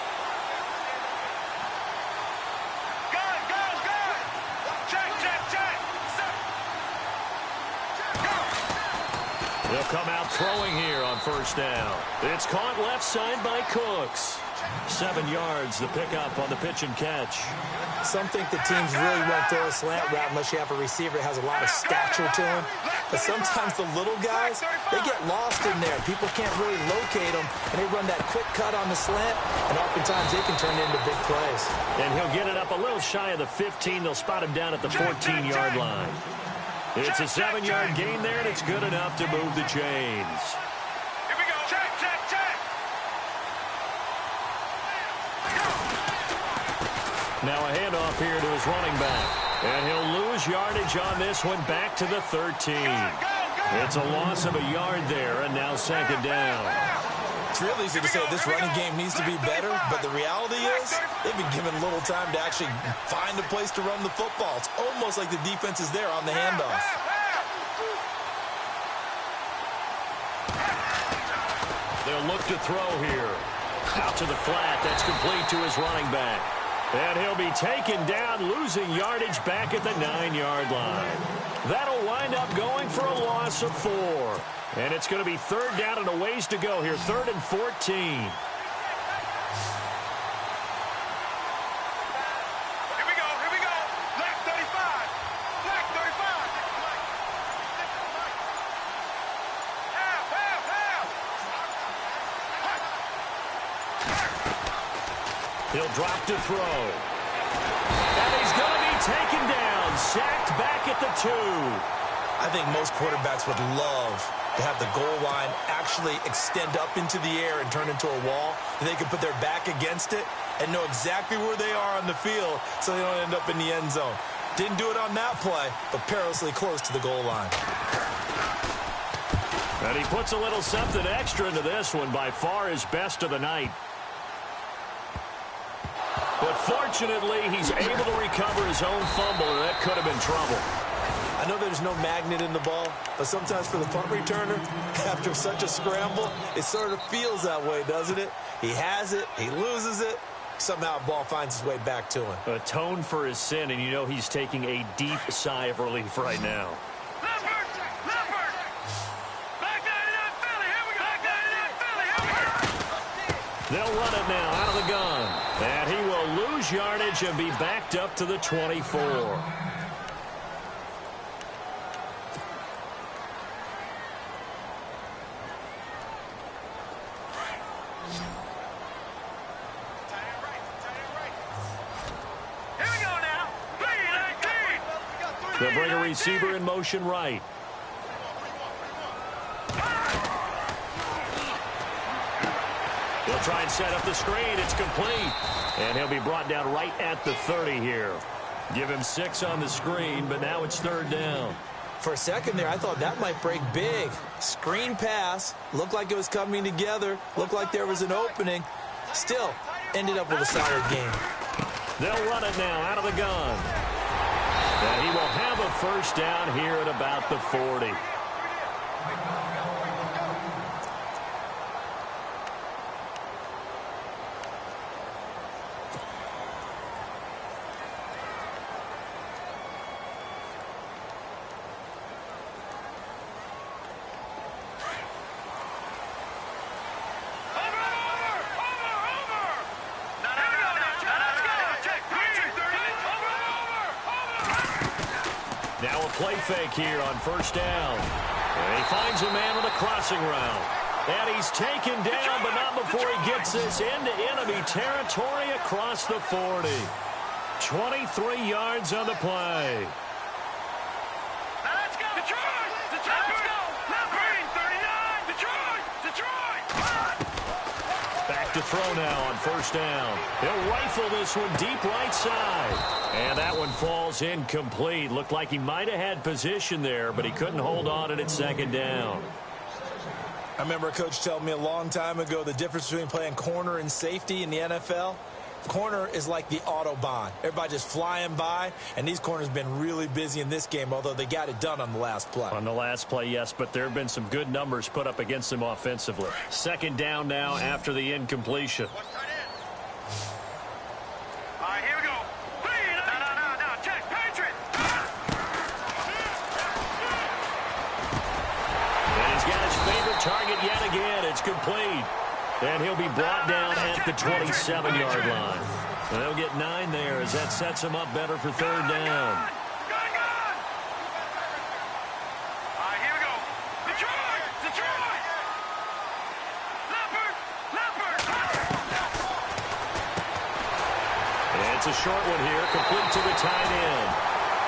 [SPEAKER 3] Gun, gun, gun. Check, check, check. Set. Go.
[SPEAKER 2] They'll come out throwing here on 1st down. It's caught left side by Cooks. 7 yards, the pickup on the pitch and catch.
[SPEAKER 4] Some think the teams really won't throw a slant route unless you have a receiver that has a lot of stature to him. But sometimes the little guys, they get lost in there. People can't really locate them, and they run that quick cut on the slant, and oftentimes they can turn it into big plays.
[SPEAKER 2] And he'll get it up a little shy of the 15. They'll spot him down at the 14-yard line. It's a 7-yard gain there, and it's good enough to move the chains.
[SPEAKER 3] Here we go. Check, check, check.
[SPEAKER 2] Now a handoff here to his running back. And he'll lose yardage on this one back to the 13. It's a loss of a yard there, and now 2nd down.
[SPEAKER 4] It's real easy to say this running game needs to be better, but the reality is they've been given little time to actually find a place to run the football. It's almost like the defense is there on the handoff.
[SPEAKER 2] They'll look to throw here. Out to the flat. That's complete to his running back. And he'll be taken down, losing yardage back at the 9-yard line. That'll wind up going for a loss of 4. And it's going to be third down and a ways to go here. 3rd and 14. He'll drop to throw. And he's going to be taken down, sacked back at the 2.
[SPEAKER 4] I think most quarterbacks would love to have the goal line actually extend up into the air and turn into a wall, and they can put their back against it and know exactly where they are on the field so they don't end up in the end zone. Didn't do it on that play, but perilously close to the goal line.
[SPEAKER 2] And he puts a little something extra into this one, by far his best of the night. But fortunately, he's able to recover his own fumble, and that could have been trouble.
[SPEAKER 4] I know there's no magnet in the ball, but sometimes for the punt returner, after such a scramble, it sort of feels that way, doesn't it? He has it, he loses it, somehow the ball finds its way back to him.
[SPEAKER 2] Atone for his sin, and you know he's taking a deep sigh of relief right now. They'll run it now out of the gun. And he will lose yardage and be backed up to the 24. They'll bring a receiver in motion right. He'll try and set up the screen. It's complete. And he'll be brought down right at the 30 here. Give him 6 on the screen, but now it's 3rd down.
[SPEAKER 4] For a second there, I thought that might break big. Screen pass. Looked like it was coming together. Looked like there was an opening. Still, ended up with a solid game.
[SPEAKER 2] They'll run it now out of the gun. And he will have a first down here at about the 40. Now a play fake here on first down. And he finds a man on the crossing route. And he's taken down, but not before he gets this into enemy territory across the 40. 23 yards on the play.
[SPEAKER 3] Now let's go. Detroit! Detroit! Let's go! Green, 39! Detroit! Detroit!
[SPEAKER 2] Back to throw now on first down. He'll rifle this one deep right side. And that one falls incomplete. Looked like he might have had position there, but he couldn't hold on at its 2nd down.
[SPEAKER 4] I remember a coach telling me a long time ago the difference between playing corner and safety in the NFL. Corner is like the Autobahn. Everybody just flying by, and these corners have been really busy in this game, although they got it done on the last play.
[SPEAKER 2] On the last play, yes, but there have been some good numbers put up against them offensively. 2nd down now after the incompletion.
[SPEAKER 3] All right, here we go. No. Check, Patriot.
[SPEAKER 2] And he's got his favorite target yet again. It's complete. And he'll be brought down at the 27-yard line. And they'll get 9 there as that sets him up better for 3rd down.
[SPEAKER 3] Gun! All right, here we go. Detroit! Leopard!
[SPEAKER 2] And it's a short one here, complete to the tight end.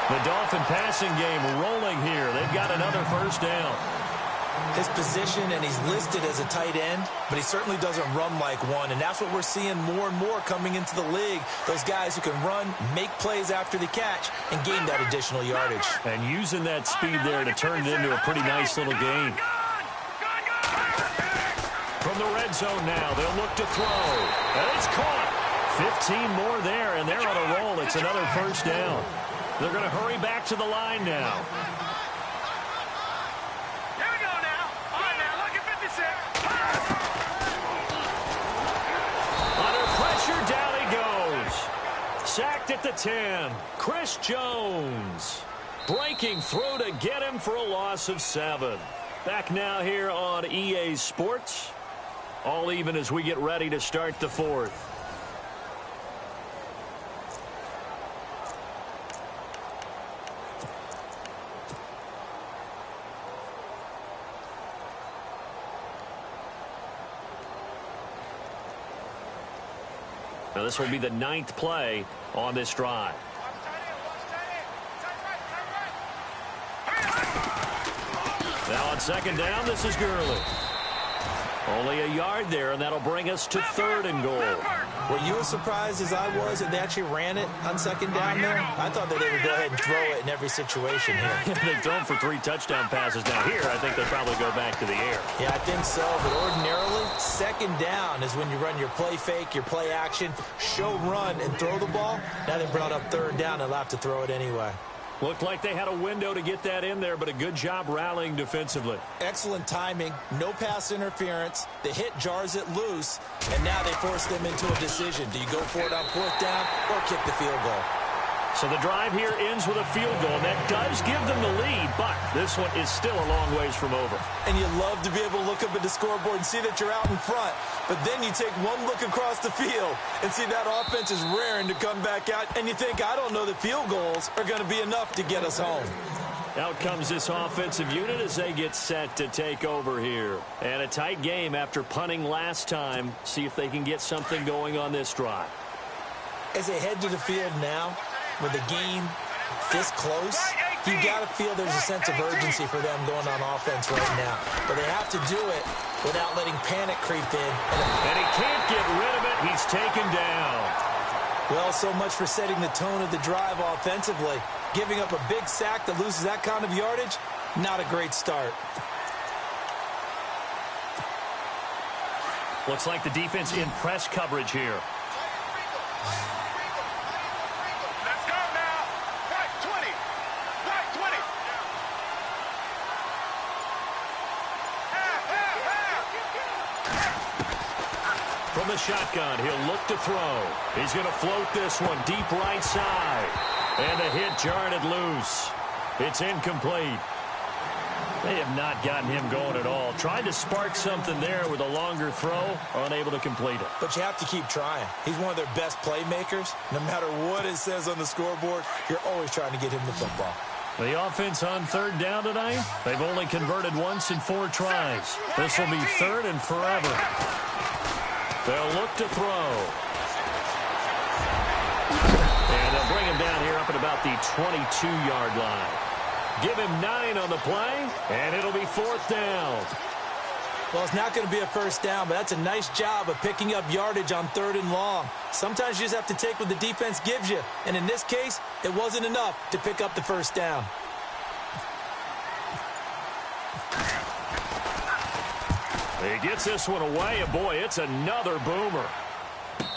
[SPEAKER 2] The Dolphin passing game rolling here. They've got another first down.
[SPEAKER 4] His position, and he's listed as a tight end, but he certainly doesn't run like one, and that's what we're seeing more and more coming into the league. Those guys who can run, make plays after the catch, and gain that additional yardage.
[SPEAKER 2] And using that speed there to turn it into a pretty nice little gain. From the red zone now, they'll look to throw. And it's caught. 15 more there, and they're on a roll. It's another first down. They're going to hurry back to the line now.
[SPEAKER 3] Here we go now. All right, now, look at 56.
[SPEAKER 2] sacked at the 10. Chris Jones breaking through to get him for a loss of 7. Back now here on EA Sports. All even as we get ready to start the 4th. Now this will be the 9th play on this drive. Now on 2nd down, this is Gurley. Only a yard there, and that'll bring us to 3rd and goal.
[SPEAKER 4] Were you as surprised as I was that they actually ran it on 2nd down there? I thought that they would go ahead and throw it in every situation here.
[SPEAKER 2] They've thrown for 3 touchdown passes. Now here, I think they'll probably go back to the air.
[SPEAKER 4] Yeah, I think so, but ordinarily, 2nd down is when you run your play fake, your play action, show run, and throw the ball. Now they brought up 3rd down, they'll have to throw it anyway.
[SPEAKER 2] Looked like they had a window to get that in there, but a good job rallying defensively.
[SPEAKER 4] Excellent timing, no pass interference. The hit jars it loose, and now they force them into a decision. Do you go for it on 4th down or kick the field goal?
[SPEAKER 2] So the drive here ends with a field goal, and that does give them the lead, but this one is still a long ways from over.
[SPEAKER 4] And you love to be able to look up at the scoreboard and see that you're out in front, but then you take one look across the field and see that offense is raring to come back out, and you think, I don't know that field goals are going to be enough to get us home.
[SPEAKER 2] Out comes this offensive unit as they get set to take over here. And a tight game after punting last time. See if they can get something going on this drive.
[SPEAKER 4] As they head to the field now, with the game this close, you got to feel there's a sense of urgency for them going on offense right now. But they have to do it without letting panic creep in.
[SPEAKER 2] And he can't get rid of it. He's taken down.
[SPEAKER 4] Well, so much for setting the tone of the drive offensively. Giving up a big sack that loses that kind of yardage, not a great start.
[SPEAKER 2] Looks like the defense in press coverage here. From the shotgun, he'll look to throw. He's going to float this one deep right side. And the hit jarred it loose. It's incomplete. They have not gotten him going at all. Tried to spark something there with a longer throw, unable to complete it.
[SPEAKER 4] But you have to keep trying. He's one of their best playmakers. No matter what it says on the scoreboard, you're always trying to get him the football.
[SPEAKER 2] The offense on 3rd down tonight, they've only converted once in 4 tries. This will be 3rd and forever. They'll look to throw. And they'll bring him down here up at about the 22-yard line. Give him 9 on the play, and it'll be 4th down.
[SPEAKER 4] Well, it's not going to be a 1st down, but that's a nice job of picking up yardage on 3rd and long. Sometimes you just have to take what the defense gives you, and in this case, it wasn't enough to pick up the 1st down.
[SPEAKER 2] He gets this one away, and boy, it's another boomer.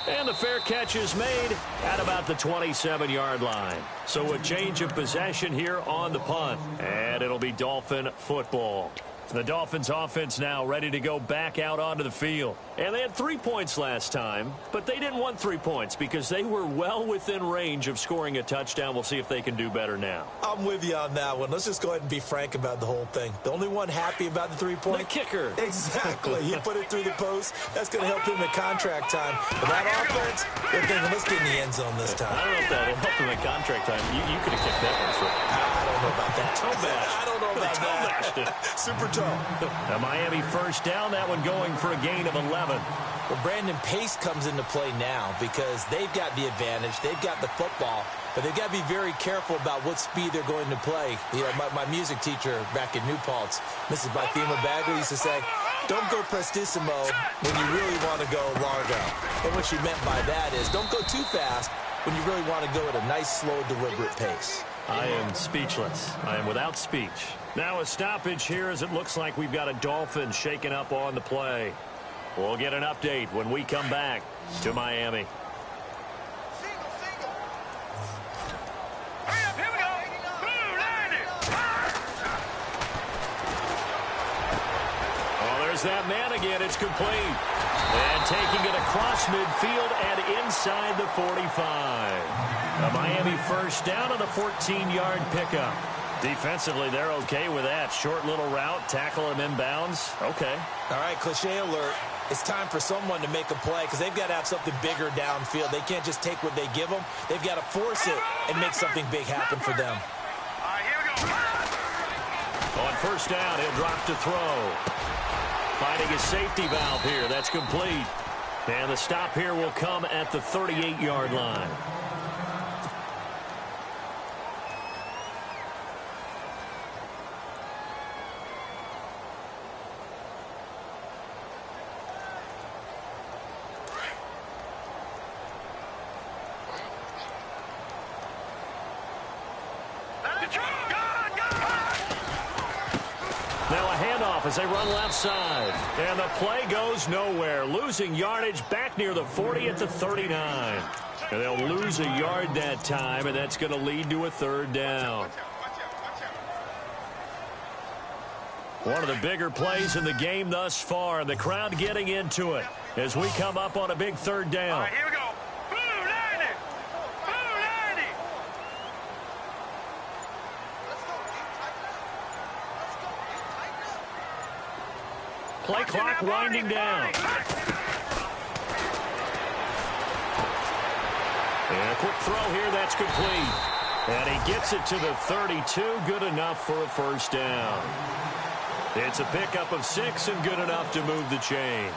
[SPEAKER 2] And the fair catch is made at about the 27-yard line. So a change of possession here on the punt. And it'll be Dolphin football. The Dolphins offense now ready to go back out onto the field. And they had 3 points last time, but they didn't want 3 points because they were well within range of scoring a touchdown. We'll see if they can do better now.
[SPEAKER 4] I'm with you on that one. Let's just go ahead and be frank about the whole thing. The only one happy about the 3-point?
[SPEAKER 2] The kicker.
[SPEAKER 4] Exactly. He put it through the post. That's going to help him at contract time. But that offense, they're thinking, let's get in the end zone this time.
[SPEAKER 2] I don't know if that'll help him at contract time. You could have kicked that one through.
[SPEAKER 4] I don't know about that.
[SPEAKER 2] Toe bash.
[SPEAKER 4] I don't know about that. Super toe.
[SPEAKER 2] Now Miami 1st down, that one going for a gain of 11.
[SPEAKER 4] Well, Brandon, pace comes into play now because they've got the advantage. They've got the football, but they've got to be very careful about what speed they're going to play. You know, my music teacher back in New Paltz, Mrs. Bythema Bagley, used to say, don't go prestissimo when you really want to go largo. And what she meant by that is don't go too fast when you really want to go at a nice, slow, deliberate pace.
[SPEAKER 2] I am speechless. I am without speech. Now a stoppage here as it looks like we've got a Dolphin shaken up on the play. We'll get an update when we come back to Miami. has that man again. It's complete. And taking it across midfield and inside the 45. A Miami first down on the 14-yard pickup. Defensively, they're okay with that. Short little route, tackle him inbounds. Okay.
[SPEAKER 4] All right, cliche alert. It's time for someone to make a play because they've got to have something bigger downfield. They can't just take what they give them. They've got to force it and make something big happen for them.
[SPEAKER 3] All right, here we go.
[SPEAKER 2] On first down, he'll drop to throw. Finding his safety valve here. That's complete. And the stop here will come at the 38-yard line. Now a handoff as they run left side. And the play goes nowhere. Losing yardage back near the 40 at the 39. And they'll lose a yard that time, and that's going to lead to a third down. One of the bigger plays in the game thus far. The crowd getting into it as we come up on a big third down.
[SPEAKER 3] All right, here we go. Blue 90. Blue 90.
[SPEAKER 2] Play clock winding down. And a quick throw here, that's complete. And he gets it to the 32, good enough for a first down. It's a pickup of 6 and good enough to move the chains.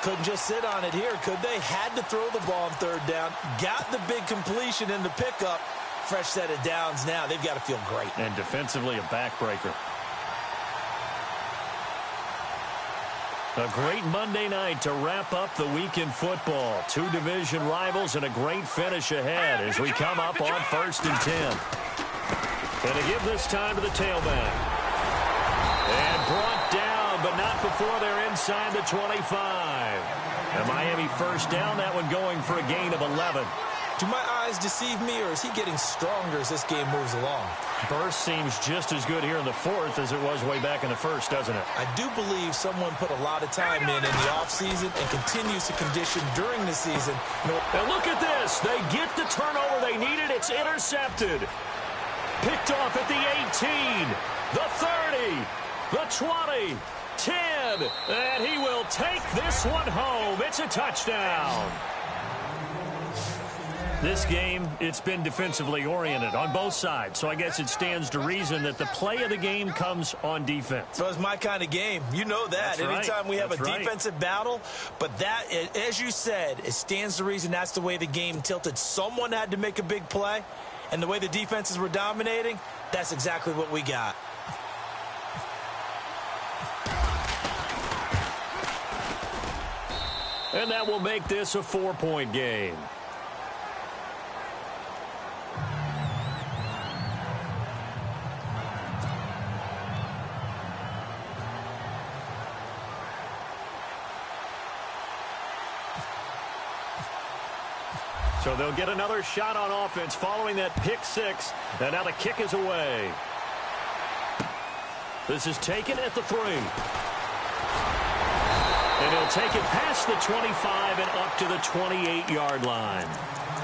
[SPEAKER 4] Couldn't just sit on it here, could they? Had to throw the ball on third down. Got the big completion in the pickup. Fresh set of downs now. They've got to feel great.
[SPEAKER 2] And defensively, a backbreaker. A great Monday night to wrap up the week in football. Two division rivals and a great finish ahead as we come up on 1st and 10. And to give this time to the tailback. And brought down, but not before they're inside the 25. And Miami first down, that one going for a gain of 11.
[SPEAKER 4] Do my eyes deceive me, or is he getting stronger as this game moves along?
[SPEAKER 2] Burst seems just as good here in the 4th as it was way back in the 1st, doesn't it?
[SPEAKER 4] I do believe someone put a lot of time in the offseason and continues to condition during the season.
[SPEAKER 2] And look at this. They get the turnover they needed. It's intercepted. Picked off at the 18, the 30, the 20, 10. And he will take this one home. It's a touchdown. This game, it's been defensively oriented on both sides, so I guess it stands to reason that the play of the game comes on defense.
[SPEAKER 4] So it's my kind of game. You know that.
[SPEAKER 2] That's
[SPEAKER 4] Anytime
[SPEAKER 2] right.
[SPEAKER 4] we have
[SPEAKER 2] That's
[SPEAKER 4] a
[SPEAKER 2] right.
[SPEAKER 4] defensive battle, but that, as you said, it stands to reason that's the way the game tilted. Someone had to make a big play, and the way the defenses were dominating, that's exactly what we got.
[SPEAKER 2] And that will make this a 4-point game. So they'll get another shot on offense following that pick 6. And now the kick is away. This is taken at the 3. And he'll take it past the 25 and up to the 28-yard line.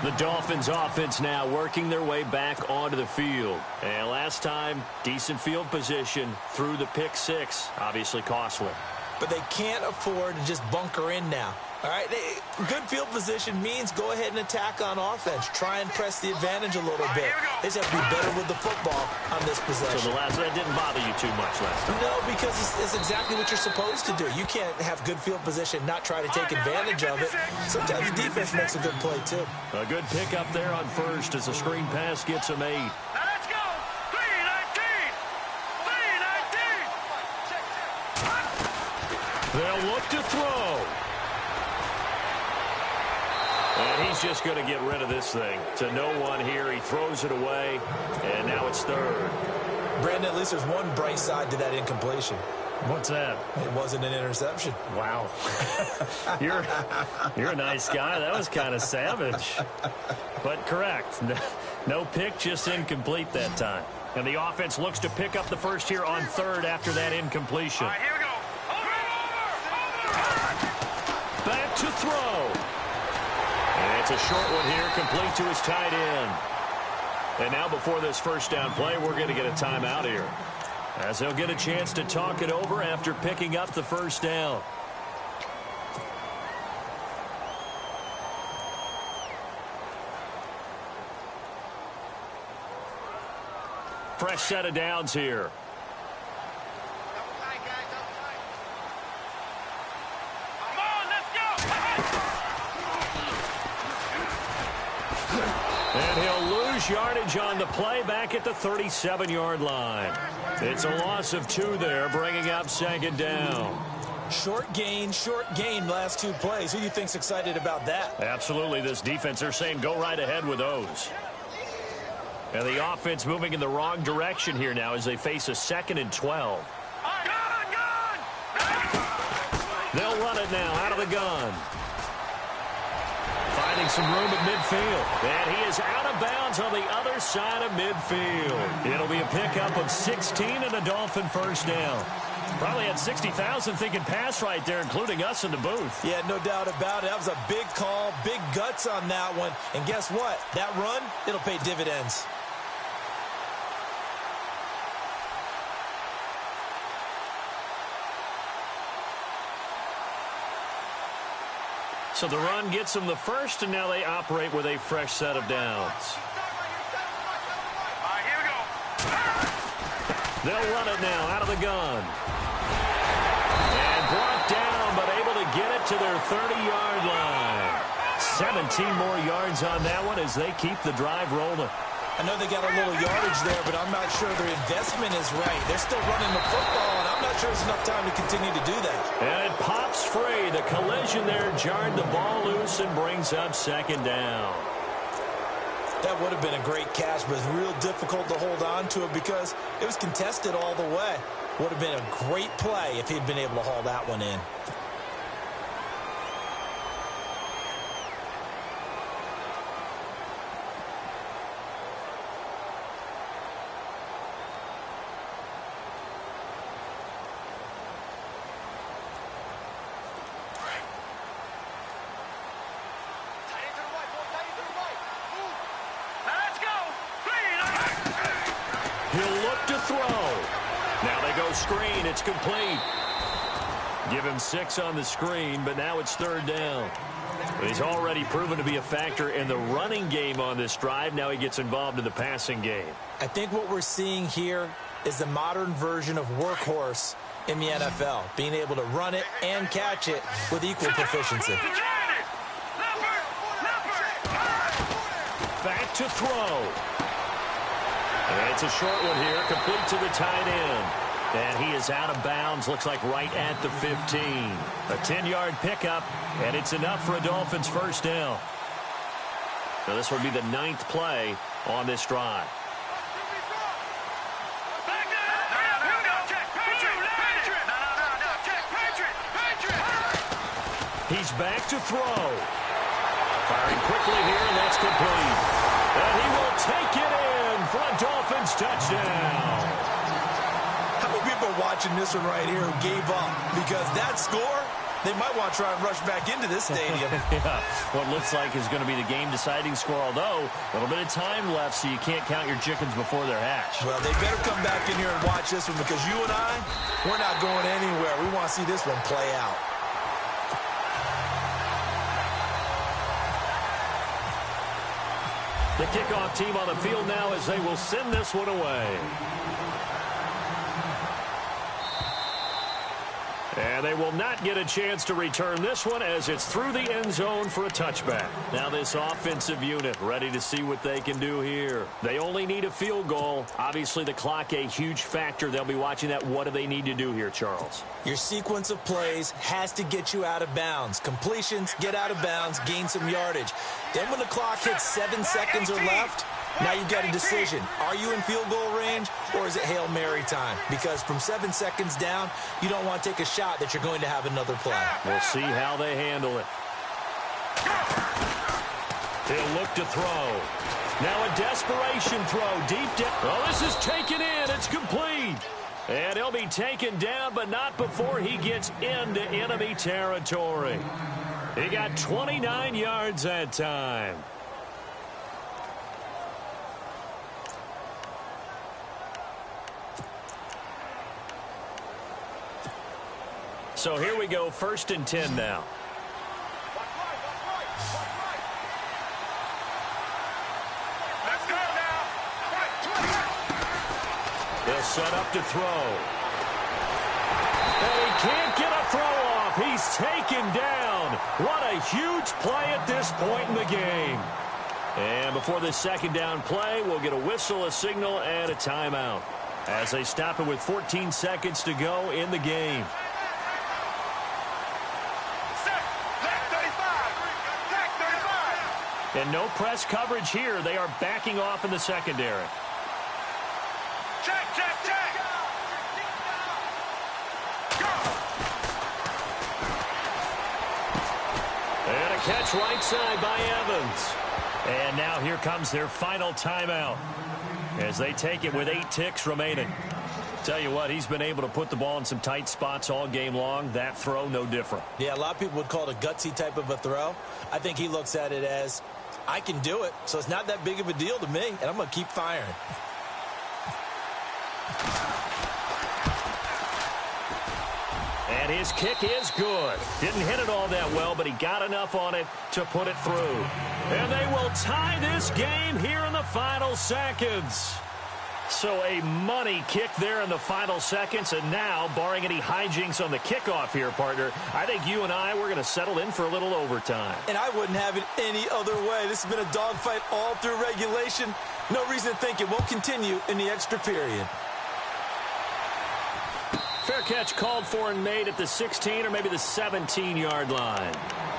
[SPEAKER 2] The Dolphins offense now working their way back onto the field. And last time, decent field position through the pick 6. Obviously costly.
[SPEAKER 4] But they can't afford to just bunker in now. All right, good field position means go ahead and attack on offense. Try and press the advantage a little bit. They just have to be better with the football on this possession.
[SPEAKER 2] So that didn't bother you too much last time?
[SPEAKER 4] No, because it's exactly what you're supposed to do. You can't have good field position, not try to take advantage of it. Sometimes the defense makes a good play, too.
[SPEAKER 2] A good pickup there on first as the screen pass gets him 8.
[SPEAKER 3] Now let's go. 319. 319.
[SPEAKER 2] They'll look to throw. And he's just going to get rid of this thing. To no one here. He throws it away, and now it's 3rd.
[SPEAKER 4] Brandon, at least there's one bright side to that incompletion.
[SPEAKER 2] What's that?
[SPEAKER 4] It wasn't an interception.
[SPEAKER 2] Wow. You're a nice guy. That was kind of savage. But correct. No pick, just incomplete that time. And the offense looks to pick up the first here on 3rd after that incompletion.
[SPEAKER 3] All right, here we go. Over.
[SPEAKER 2] throw. And it's a short one here, complete to his tight end. And now before this first down play, we're going to get a timeout here, as they'll get a chance to talk it over after picking up the first down. Fresh set of downs here.
[SPEAKER 3] Come on, let's go.
[SPEAKER 2] And he'll lose yardage on the play back at the 37-yard line. It's a loss of 2 there, bringing up second down.
[SPEAKER 4] Short gain, last 2 plays. Who do you think's excited about that?
[SPEAKER 2] Absolutely, this defense, they're saying go right ahead with those. And the offense moving in the wrong direction here now as they face a 2nd and 12. They'll run it now out of the gun. Finding some room at midfield. And he is out of bounds on the other side of midfield. It'll be a pickup of 16 and a Dolphin first down. Probably had 60,000 thinking pass right there, including us in the booth.
[SPEAKER 4] Yeah, no doubt about it. That was a big call, big guts on that one. And guess what? That run, it'll pay dividends.
[SPEAKER 2] So the run gets them the first, and now they operate with a fresh set of downs.
[SPEAKER 3] All right, here we go.
[SPEAKER 2] They'll run it now out of the gun. And brought down, but able to get it to their 30-yard line. 17 more yards on that one as they keep the drive rolling.
[SPEAKER 4] I know they got a little yardage there, but I'm not sure their investment is right. They're still running the football, and I'm not sure there's enough time to continue to do that.
[SPEAKER 2] And it pops free. The collision there jarred the ball loose and brings up second down.
[SPEAKER 4] That would have been a great catch, but it's real difficult to hold on to it because it was contested all the way. Would have been a great play if he'd been able to haul that one in.
[SPEAKER 2] Screen, it's complete. Give him 6 on the screen, but now it's third down. He's already proven to be a factor in the running game on this drive. Now he gets involved in the passing game.
[SPEAKER 4] I think what we're seeing here is the modern version of workhorse in the NFL, being able to run it and catch it with equal proficiency.
[SPEAKER 2] Back to throw. And it's a short one here, complete to the tight end. And he is out of bounds, looks like right at the 15. A 10-yard pickup, and it's enough for a Dolphins first down. Now this will be the 9th play on this drive. He's back to throw. Firing quickly here, and that's complete. And he will take it in for a Dolphins touchdown.
[SPEAKER 4] How many people are watching this one right here who gave up? Because that score, they might want to try and rush back into this stadium.
[SPEAKER 2] Yeah, what looks like is going to be the game-deciding score, although a little bit of time left, so you can't count your chickens before they're hatched.
[SPEAKER 4] Well, they better come back in here and watch this one because you and I, we're not going anywhere. We want to see this one play out.
[SPEAKER 2] The kickoff team on the field now as they will send this one away. And they will not get a chance to return this one as it's through the end zone for a touchback. Now this offensive unit ready to see what they can do here. They only need a field goal. Obviously the clock a huge factor. They'll be watching that. What do they need to do here, Charles?
[SPEAKER 4] Your sequence of plays has to get you out of bounds. Completions, get out of bounds, gain some yardage. Then when the clock hits 7 seconds or left, now you've got a decision. Are you in field goal range or is it Hail Mary time? Because from 7 seconds down, you don't want to take a shot that you're going to have another play.
[SPEAKER 2] We'll see how they handle it. He'll look to throw. Now a desperation throw deep down. Oh, this is taken in. It's complete. And he'll be taken down, but not before he gets into enemy territory. He got 29 yards that time. So here we go, 1st and 10 now.
[SPEAKER 3] Let's go now.
[SPEAKER 2] They'll set up to throw. And he can't get a throw off. He's taken down. What a huge play at this point in the game. And before this 2nd down play, we'll get a whistle, a signal, and a timeout as they stop it with 14 seconds to go in the game. And no press coverage here. They are backing off in the secondary.
[SPEAKER 3] Check, check, check. Go.
[SPEAKER 2] And a catch right side by Evans. And now here comes their final timeout as they take it with 8 ticks remaining. Tell you what, he's been able to put the ball in some tight spots all game long. That throw, no different.
[SPEAKER 4] Yeah, a lot of people would call it a gutsy type of a throw. I think he looks at it as, I can do it, so it's not that big of a deal to me, and I'm going to keep firing.
[SPEAKER 2] And his kick is good. Didn't hit it all that well, but he got enough on it to put it through. And they will tie this game here in the final seconds. So a money kick there in the final seconds, and now, barring any hijinks on the kickoff here, partner, I think you and I, we're going to settle in for a little overtime.
[SPEAKER 4] And I wouldn't have it any other way. This has been a dogfight all through regulation. No reason to think it won't continue in the extra period.
[SPEAKER 2] Fair catch called for and made at the 16 or maybe the 17-yard line.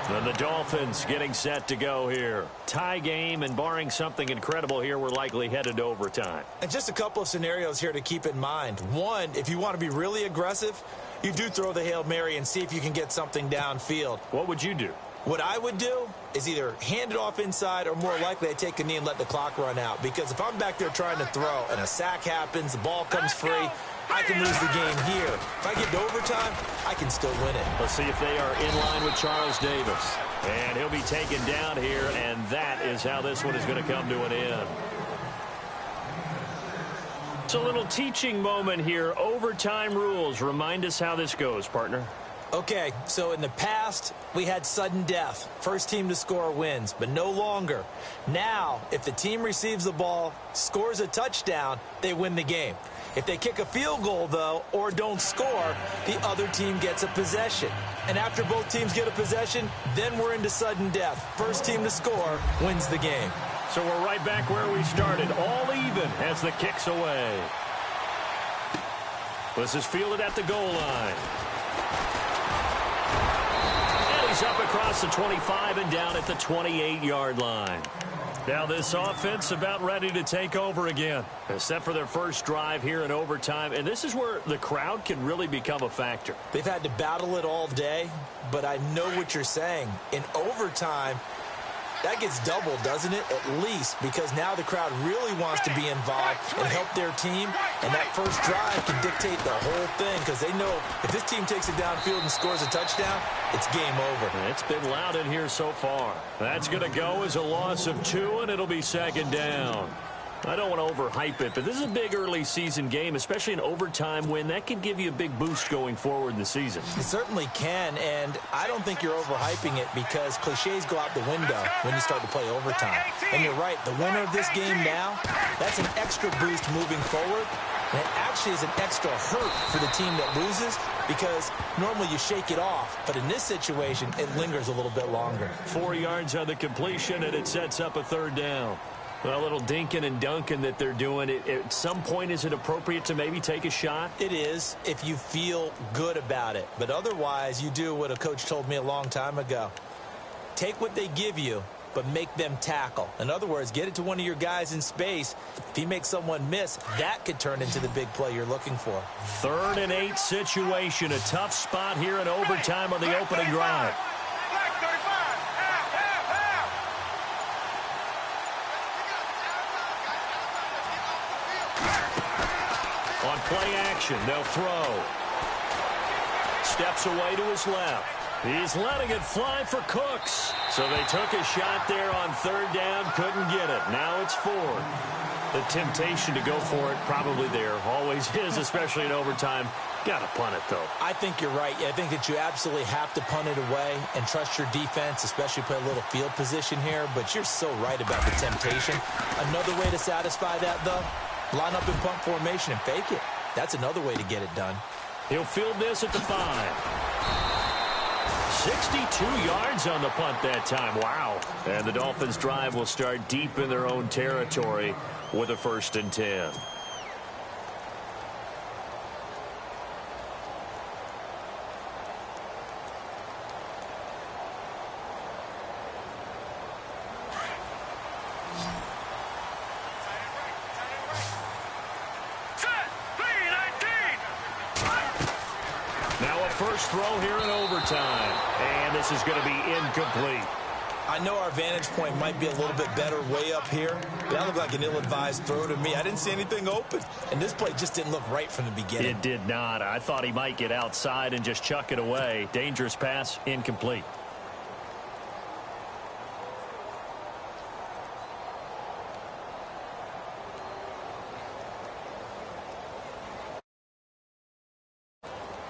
[SPEAKER 2] And the Dolphins getting set to go here. Tie game, and barring something incredible here, we're likely headed to overtime.
[SPEAKER 4] And just a couple of scenarios here to keep in mind. One, if you want to be really aggressive, you do throw the Hail Mary and see if you can get something downfield.
[SPEAKER 2] What would you do?
[SPEAKER 4] What I would do is either hand it off inside, or more likely I take a knee and let the clock run out. Because if I'm back there trying to throw and a sack happens, the ball comes free, I can lose the game here. If I get to overtime, I can still win it.
[SPEAKER 2] Let's see if they are in line with Charles Davis. And he'll be taken down here, and that is how this one is going to come to an end. It's a little teaching moment here. Overtime rules. Remind us how this goes, partner.
[SPEAKER 4] Okay, so in the past, we had sudden death. First team to score wins, but no longer. Now, if the team receives the ball, scores a touchdown, they win the game. If they kick a field goal, though, or don't score, the other team gets a possession. And after both teams get a possession, then we're into sudden death. First team to score wins the game.
[SPEAKER 2] So we're right back where we started, all even as the kick's away. This is fielded at the goal line. And he's up across the 25 and down at the 28-yard line. Now this offense about ready to take over again. Set for their first drive here in overtime. And this is where the crowd can really become a factor.
[SPEAKER 4] They've had to battle it all day, but I know what you're saying. In overtime, that gets doubled, doesn't it? At least, because now the crowd really wants to be involved and help their team. And that first drive can dictate the whole thing, because they know if this team takes it downfield and scores a touchdown, it's game over.
[SPEAKER 2] It's been loud in here so far. That's going to go as a loss of 2, and it'll be second down. I don't want to overhype it, but this is a big early season game, especially an overtime win. That could give you a big boost going forward in the season.
[SPEAKER 4] It certainly can, and I don't think you're overhyping it, because cliches go out the window when you start to play overtime. And you're right, the winner of this game now, that's an extra boost moving forward. And it actually is an extra hurt for the team that loses, because normally you shake it off. But in this situation, it lingers a little bit longer.
[SPEAKER 2] 4 yards on the completion, and it sets up a third down. Well, a little dinking and dunking that they're doing. At some point, is it appropriate to maybe take a shot?
[SPEAKER 4] It is, if you feel good about it. But otherwise, you do what a coach told me a long time ago. Take what they give you, but make them tackle. In other words, get it to one of your guys in space. If he makes someone miss, that could turn into the big play you're looking for.
[SPEAKER 2] 3rd and 8 situation. A tough spot here in overtime on the opening drive. On play action, they'll throw. Steps away to his left. He's letting it fly for Cooks. So they took a shot there on third down, couldn't get it. Now it's fourth. The temptation to go for it probably there. Always is, especially in overtime. Got to punt it, though.
[SPEAKER 4] I think you're right. I think that you absolutely have to punt it away and trust your defense, especially play a little field position here. But you're so right about the temptation. Another way to satisfy that, though, line up in punt formation and fake it. That's another way to get it done.
[SPEAKER 2] He'll field this at the 5. 62 yards on the punt that time. Wow. And the Dolphins' drive will start deep in their own territory with a 1st and 10. First throw here in overtime. And this is going to be incomplete.
[SPEAKER 4] I know our vantage point might be a little bit better way up here, but that looked like an ill-advised throw to me. I didn't see anything open, and this play just didn't look right from the beginning.
[SPEAKER 2] It did not. I thought he might get outside and just chuck it away. Dangerous pass, incomplete.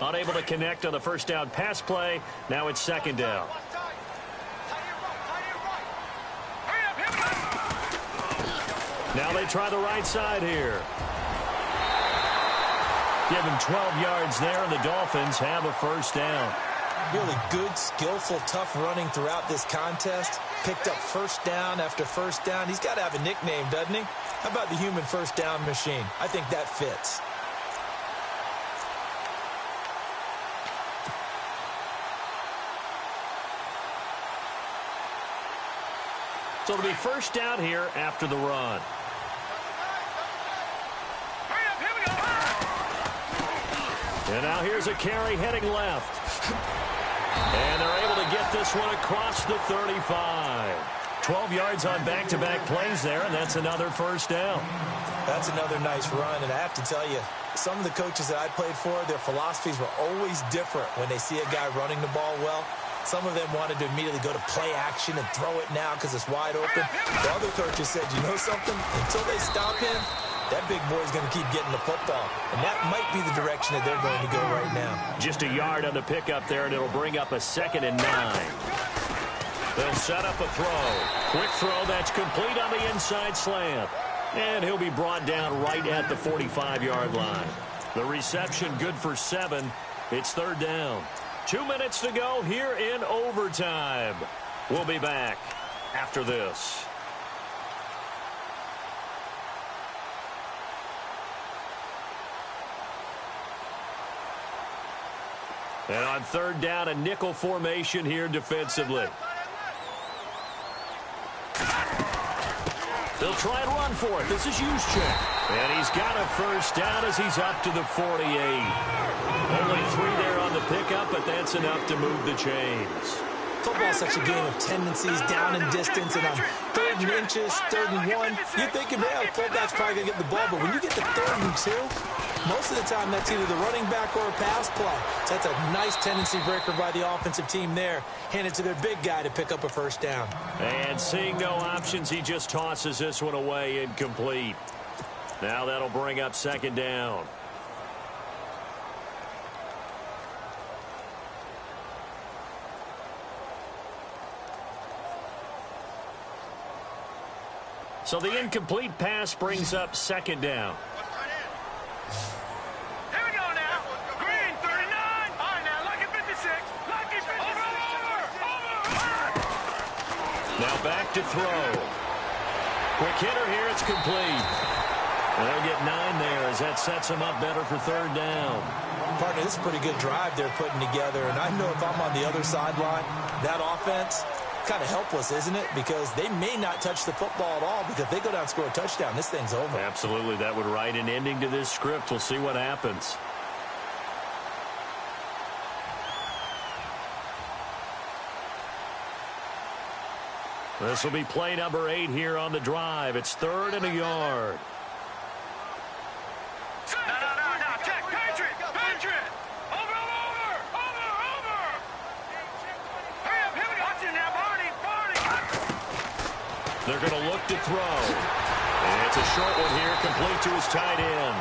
[SPEAKER 2] Unable to connect on the first down pass play. Now it's 2nd down. Now they try the right side here. Give him 12 yards there, and the Dolphins have a 1st down.
[SPEAKER 4] Really good, skillful, tough running throughout this contest. Picked up 1st down after 1st down. He's got to have a nickname, doesn't he? How about the human 1st down machine? I think that fits.
[SPEAKER 2] So it'll be 1st down here after the run. And now here's a carry heading left. And they're able to get this one across the 35. 12 yards on back-to-back plays there, and that's another 1st down.
[SPEAKER 4] That's another nice run, and I have to tell you, some of the coaches that I played for, their philosophies were always different when they see a guy running the ball well. Some of them wanted to immediately go to play action and throw it now because it's wide open. The other coaches said, you know something? Until they stop him, that big boy's going to keep getting the football. And that might be the direction that they're going to go right now.
[SPEAKER 2] Just a yard on the pickup there, and it'll bring up a 2nd and 9. They'll set up a throw. Quick throw that's complete on the inside slant. And he'll be brought down right at the 45-yard line. The reception good for 7. It's 3rd down. 2 minutes to go here in overtime. We'll be back after this. And on 3rd down, a nickel formation here defensively. They'll try and run for it. This is Juszczyk. And he's got a 1st down as he's up to the 48. Only 3 there on the pickup, but that's enough to move the chains.
[SPEAKER 4] Football's such a game of tendencies, down and distance, and on 3rd and inches, 3rd and 1, you're thinking, man, fullback's probably going to get the ball, but when you get to 3rd and 2, most of the time that's either the running back or a pass play. So that's a nice tendency breaker by the offensive team there. Hand it to their big guy to pick up a 1st down.
[SPEAKER 2] And seeing no options, he just tosses this one away incomplete. Now that'll bring up 2nd down. So the incomplete pass brings up 2nd down.
[SPEAKER 3] Here we go now. Green, 39. All right, now, lucky 56. Lucky 56. Over.
[SPEAKER 2] Now back to throw. Quick hitter here. It's complete. And they'll get 9 there as that sets them up better for 3rd down.
[SPEAKER 4] Partner, this is a pretty good drive they're putting together. And I know if I'm on the other sideline, that offense, kind of helpless, isn't it? Because they may not touch the football at all, because if they go down and score a touchdown, this thing's over.
[SPEAKER 2] Absolutely. That would write an ending to this script. We'll see what happens. This will be play number 8 here on the drive. It's 3rd and a yard.
[SPEAKER 3] No. Check. Patriot. Over.
[SPEAKER 2] they're going to look to throw. And it's a short one here, complete to his tight end.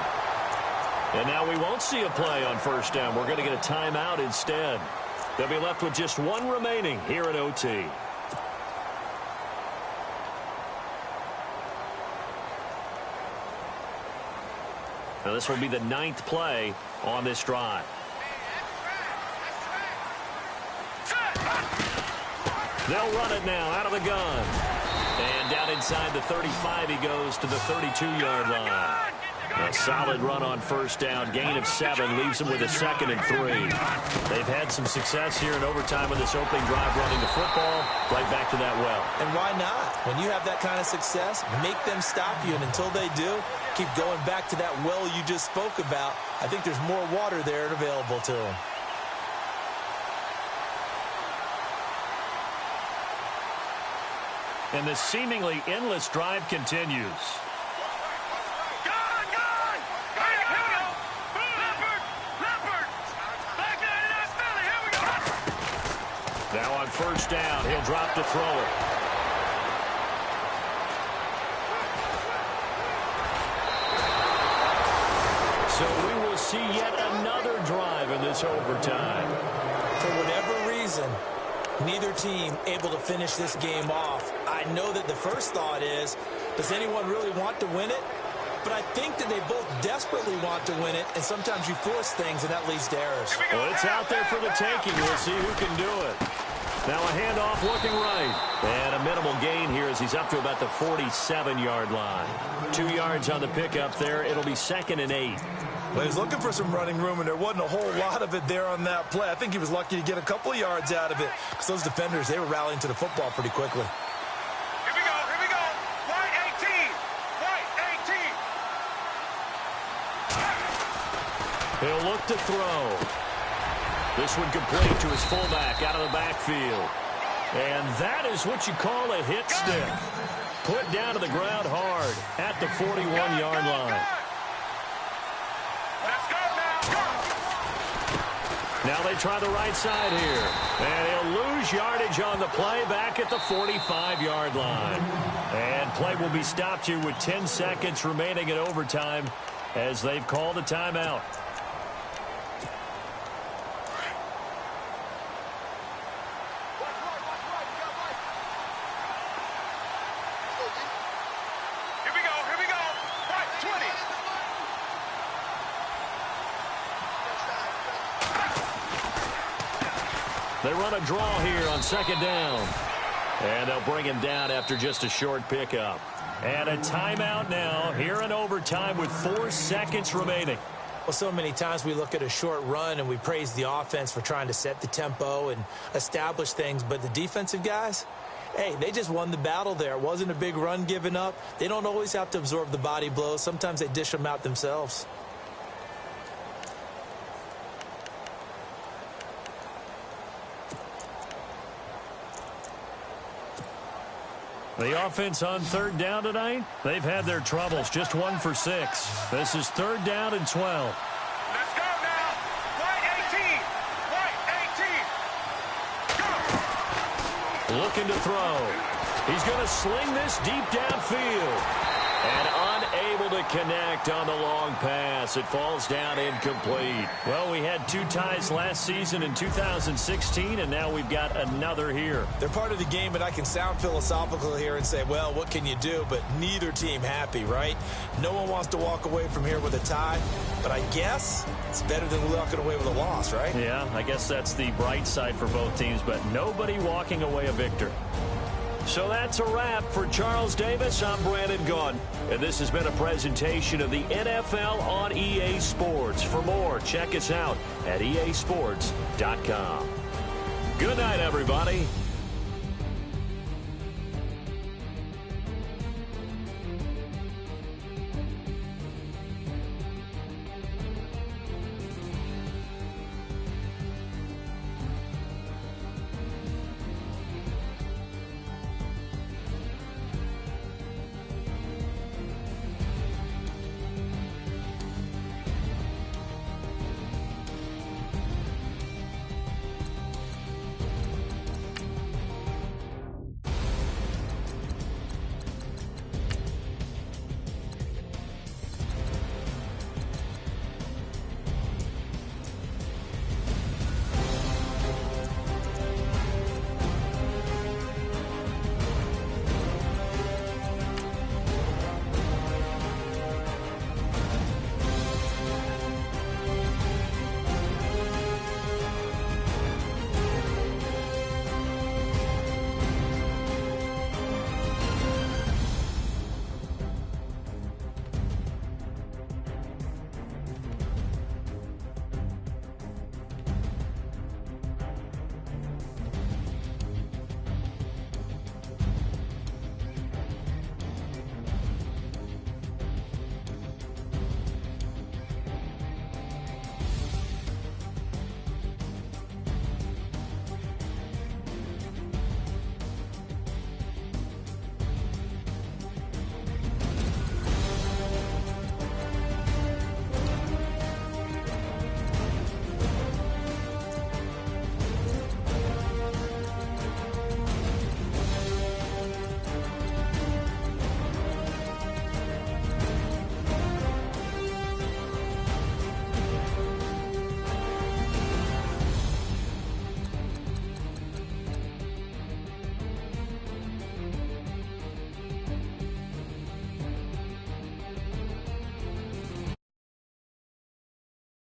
[SPEAKER 2] And now we won't see a play on first down. We're going to get a timeout instead. They'll be left with just one remaining here at OT. Now this will be the 9th play on this drive. They'll run it now out of the gun. And down inside the 35, he goes to the 32-yard line. A solid run on first down. Gain of 7 leaves them with a 2nd and 3. They've had some success here in overtime with this opening drive running the football. Right back to that well.
[SPEAKER 4] And why not? When you have that kind of success, make them stop you. And until they do, keep going back to that well you just spoke about. I think there's more water there and available to them.
[SPEAKER 2] And the seemingly endless drive continues. Now on first down, he'll drop to throw it. So we will see yet another drive in this overtime.
[SPEAKER 4] For whatever reason, neither team able to finish this game off. I know that the first thought is, does anyone really want to win it? But I think that they both desperately want to win it, and sometimes you force things, and that leads to errors.
[SPEAKER 2] Well, it's out there for the taking. We'll see who can do it. Now a handoff looking right. And a minimal gain here as he's up to about the 47-yard line. 2 yards on the pickup there. It'll be 2nd and 8.
[SPEAKER 6] Well, he's looking for some running room, and there wasn't a whole lot of it there on that play. I think he was lucky to get a couple of yards out of it because those defenders, they were rallying to the football pretty quickly.
[SPEAKER 3] Here we go. White 18.
[SPEAKER 2] He'll look to throw. This one complete to his fullback out of the backfield. And that is what you call a hit stick. Put down to the ground hard at the 41-yard line.
[SPEAKER 3] Let's go now.
[SPEAKER 2] Now they try the right side here. And he'll lose yardage on the play back at the 45-yard line. And play will be stopped here with 10 seconds remaining in overtime as they've called a timeout. They run a draw here on 2nd down. And they'll bring him down after just a short pickup. And a timeout now here in overtime with 4 seconds remaining.
[SPEAKER 4] Well, so many times we look at a short run and we praise the offense for trying to set the tempo and establish things. But the defensive guys, hey, they just won the battle there. It wasn't a big run given up. They don't always have to absorb the body blows. Sometimes they dish them out themselves.
[SPEAKER 2] The offense on 3rd down tonight, they've had their troubles. Just 1 for 6. This is 3rd down and 12.
[SPEAKER 3] Let's go now. White 18. Go.
[SPEAKER 2] Looking to throw. He's going to sling this deep downfield. And unable to connect on the long pass. It falls down incomplete. Well, we had 2 ties last season in 2016, and now we've got another here.
[SPEAKER 4] They're part of the game, and I can sound philosophical here and say, well, what can you do? But neither team happy, right? No one wants to walk away from here with a tie, but I guess it's better than walking away with a loss, right?
[SPEAKER 2] Yeah, I guess that's the bright side for both teams, but nobody walking away a victor. So that's a wrap for Charles Davis. I'm Brandon Gaudin, and this has been a presentation of the NFL on EA Sports. For more, check us out at easports.com. Good night, everybody.